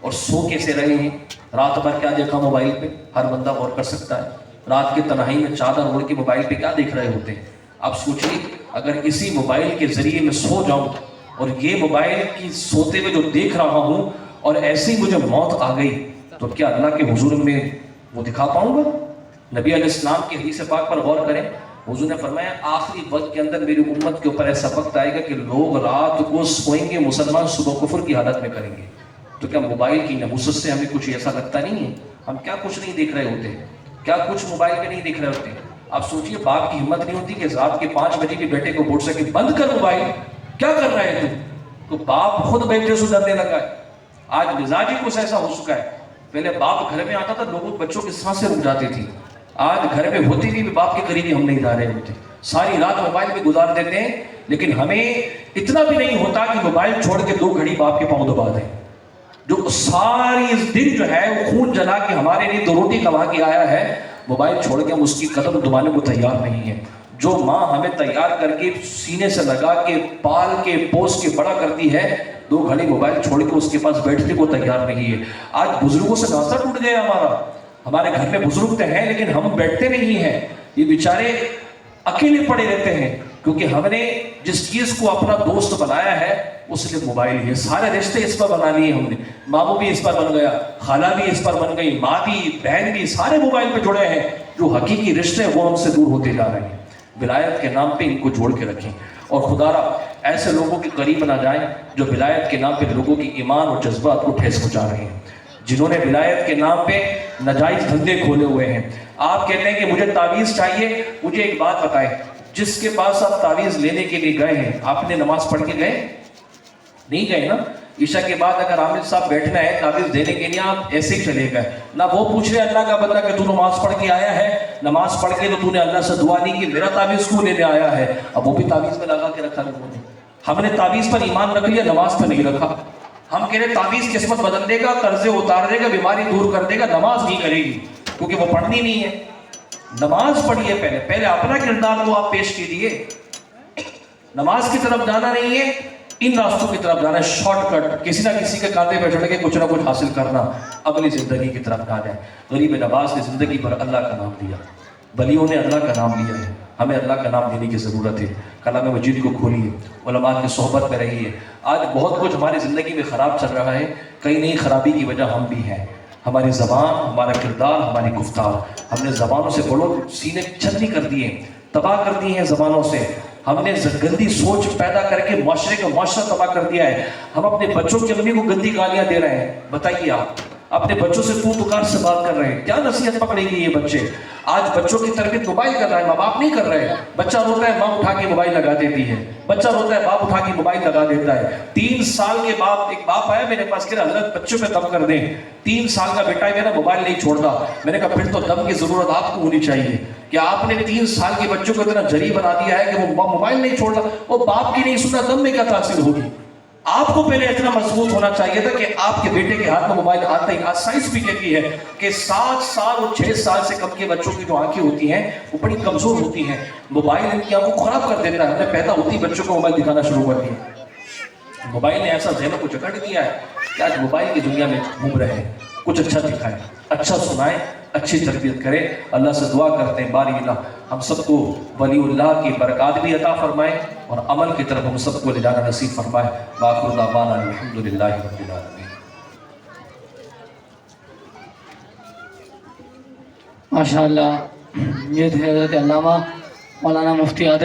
اور سو کیسے رہے ہیں. رات بھر کیا دیکھا موبائل پہ, ہر بندہ غور کر سکتا ہے. رات کی تنہائی میں چادر اوڑھ کے موبائل پہ کیا دیکھ رہے ہوتے ہیں. آپ سوچیے اگر اسی موبائل کے ذریعے میں سو جاؤں اور یہ موبائل کی سوتے میں جو دیکھ رہا ہوں اور ایسی مجھے موت آ گئی تو کیا اللہ کے حضور میں وہ دکھا پاؤں گا؟ نبی علیہ السلام کی حدیث پاک پر غور کریں. حضور نے فرمایا آخری وقت کے اندر میری امت کے اوپر ایسا وقت آئے گا کہ لوگ رات کو سوئیں گے, مسلمان صبح کفر کی حالت میں کریں گے. تو کیا موبائل کی نحوست سے ہمیں کچھ ایسا لگتا نہیں ہے؟ ہم کیا کچھ نہیں دیکھ رہے ہوتے, کیا کچھ موبائل پہ نہیں دیکھ رہے ہوتے. آپ سوچئے باپ کی ہمت نہیں ہوتی کہ رات کے 5 بجے کے بیٹے کو بول سکے بند کر موبائل, کیا کر رہا ہے تو باپ خود بیٹے سے ڈرنے لگا ہے. آج مزاج ہی کچھ ایسا ہو چکا ہے. پہلے باپ گھر میں آتا تھا لوگوں بچوں کی سانسیں رک جاتی تھی. آج گھر میں ہوتی بھی باپ کے قریبی ہم نہیں جا رہے ہوتے, ساری رات موبائل پہ گزار دیتے ہیں. لیکن ہمیں اتنا بھی نہیں ہوتا کہ موبائل چھوڑ کے 2 گھڑی باپ کے پاؤں دبا دیں. جو ساری دن جو ہے وہ خون جلا کے ہمارے لیے 2 روٹی کما کے آیا ہے, موبائل چھوڑ کے ہم اس کی قدم دبانے کو تیار نہیں ہے. جو ماں ہمیں تیار کر کے سینے سے لگا کے پال کے پوس کے بڑا کرتی ہے, 2 گھڑی موبائل چھوڑ کے اس کے پاس بیٹھنے کو تیار نہیں ہے. آج بزرگوں سے ناطہ ٹوٹ گیا ہمارا. ہمارے گھر میں بزرگ تو ہیں لیکن ہم بیٹھتے نہیں ہیں. یہ بیچارے اکیلے پڑے رہتے ہیں کیونکہ ہم نے جس چیز کو اپنا دوست بنایا ہے اس لیے موبائل ہی ہے. سارے رشتے اس پر بنا لیے ہم نے. ماموں بھی اس پر بن گیا, خالہ بھی اس پر بن گئی, ماں بھی, بہن بھی, سارے موبائل پہ جڑے ہیں. جو حقیقی رشتے ہیں وہ ہم سے دور ہوتے جا رہے ہیں. ولایت کے نام پہ ان کو جوڑ کے رکھیں اور خدا را ایسے لوگوں کے قریب نہ جائیں جو ولایت کے نام پہ لوگوں کی ایمان اور جذبات کو ٹھیس پہنچا رہے ہیں, جنہوں نے ولایت کے نام پہ ناجائز دھندے کھولے ہوئے ہیں. آپ کہتے ہیں کہ مجھے تعویذ چاہیے. مجھے ایک بات بتائیں, جس کے پاس آپ تعویذ لینے کے لیے گئے ہیں, آپ نے نماز پڑھ کے گئے نہیں گئے نا؟ عشاء کے بعد اگر عامل صاحب بیٹھنا ہے تعویذ دینے کے لیے, آپ ایسے ہی چلے گئے نہ. وہ پوچھ رہے اللہ کا بندہ کہ تو نماز پڑھ کے آیا ہے, نماز پڑھ کے تو تو نے اللہ سے دعا نہیں کی, میرا تعویذ کیوں لینے آیا ہے؟ اب وہ بھی تعویذ میں لگا کے رکھا لوگوں نے. ہم نے تعویذ پر ایمان رکھ لیا, نماز پر نہیں رکھا. ہم کہہ رہے تعویذ قسمت بدل دے گا, قرضے اتار دے گا, بیماری دور کر دے گا, نماز نہیں کرے گی کیونکہ وہ پڑھنی نہیں ہے. نماز پڑھیے, پہلے اپنا کردار کو آپ پیش کیجیے. نماز کی طرف جانا نہیں ہے, ان راستوں کی طرف جانا ہے, شارٹ کٹ, کسی نہ کسی کے کاندھے پہ چڑھ کے کچھ نہ کچھ حاصل کرنا, اگلی زندگی کی طرف نہ جائے. غریب نواز نے زندگی پر اللہ کا نام لیا, ولیوں نے اللہ کا نام لیا ہے. ہمیں اللہ کا نام لینے کی ضرورت ہے. کلام مجید کو کھولیے, علماء کی صحبت میں رہیے. آج بہت کچھ ہماری زندگی میں خراب چل رہا ہے, کئی نئی خرابی کی وجہ ہم بھی ہیں. ہماری زبان, ہمارا کردار, ہماری گفتار. ہم نے زبانوں سے بڑوں سینے چھلنی کر دیے, تباہ کر دی ہیں زبانوں سے. ہم نے گندی سوچ پیدا کر کے معاشرے کا معاشرہ تباہ کر دیا ہے. ہم اپنے بچوں کی امی کو گندی گالیاں دے رہے ہیں. بتائیے آپ اپنے بچوں سے تو دکان سے بات کر رہے ہیں, کیا نصیحت پکڑیں گے یہ بچے؟ آج بچوں کی تربیت موبائل کر رہا ہے, ماں باپ نہیں کر رہے. بچہ روتا ہے, ماں اٹھا کے موبائل لگا دیتی ہے. بچہ روتا ہے, باپ اٹھا کے موبائل لگا دیتا ہے. 3 سال کے باپ, ایک باپ آیا میرے پاس, کہہ رہا حضرت بچوں پہ دم کر دیں. 3 سال کا بیٹا ہے میرا, موبائل نہیں چھوڑتا. میں نے کہا پھر تو دم کی ضرورت آپ کو ہونی چاہیے کہ آپ نے 3 سال کے بچوں کو اتنا جری بنا دیا ہے کہ وہ موبائل نہیں چھوڑ رہا. وہ باپ کی نہیں سننا, دم میں کیا تاثیر ہوگی؟ آپ کو پہلے اتنا مضبوط ہونا چاہیے تھا کہ آپ کے بیٹے کے ہاتھ میں موبائل آتا ہی. آج سائنس بھی کہتی ہے کہ 7 سال اور 6 سال سے کم کے بچوں کی جو آنکھیں ہوتی ہیں وہ بڑی کمزور ہوتی ہیں. موبائل ان کی آنکھوں کو خراب کر دیتا ہے. ہم نے پیدا ہوتی بچوں کو موبائل دکھانا شروع کر دیا. موبائل نے ایسا ذہنوں کو جکڑ دیا ہے کہ آج موبائل کی دنیا میں گھوم رہے ہیں. کچھ اچھا دکھائیں, اچھا سنائیں, اچھی تربیت کریں. اللہ سے دعا کرتے ہیں باری اللہ ہم سب کو ولی اللہ کی برکات بھی عطا فرمائے اور عمل کی طرف ہم سب کو لے جانا نصیب فرمائے. وآخر دعوانا الحمدللہ رب العالمین. ماشاءاللہ, یہ تھے حضرت علامہ مولانا مفتی عادل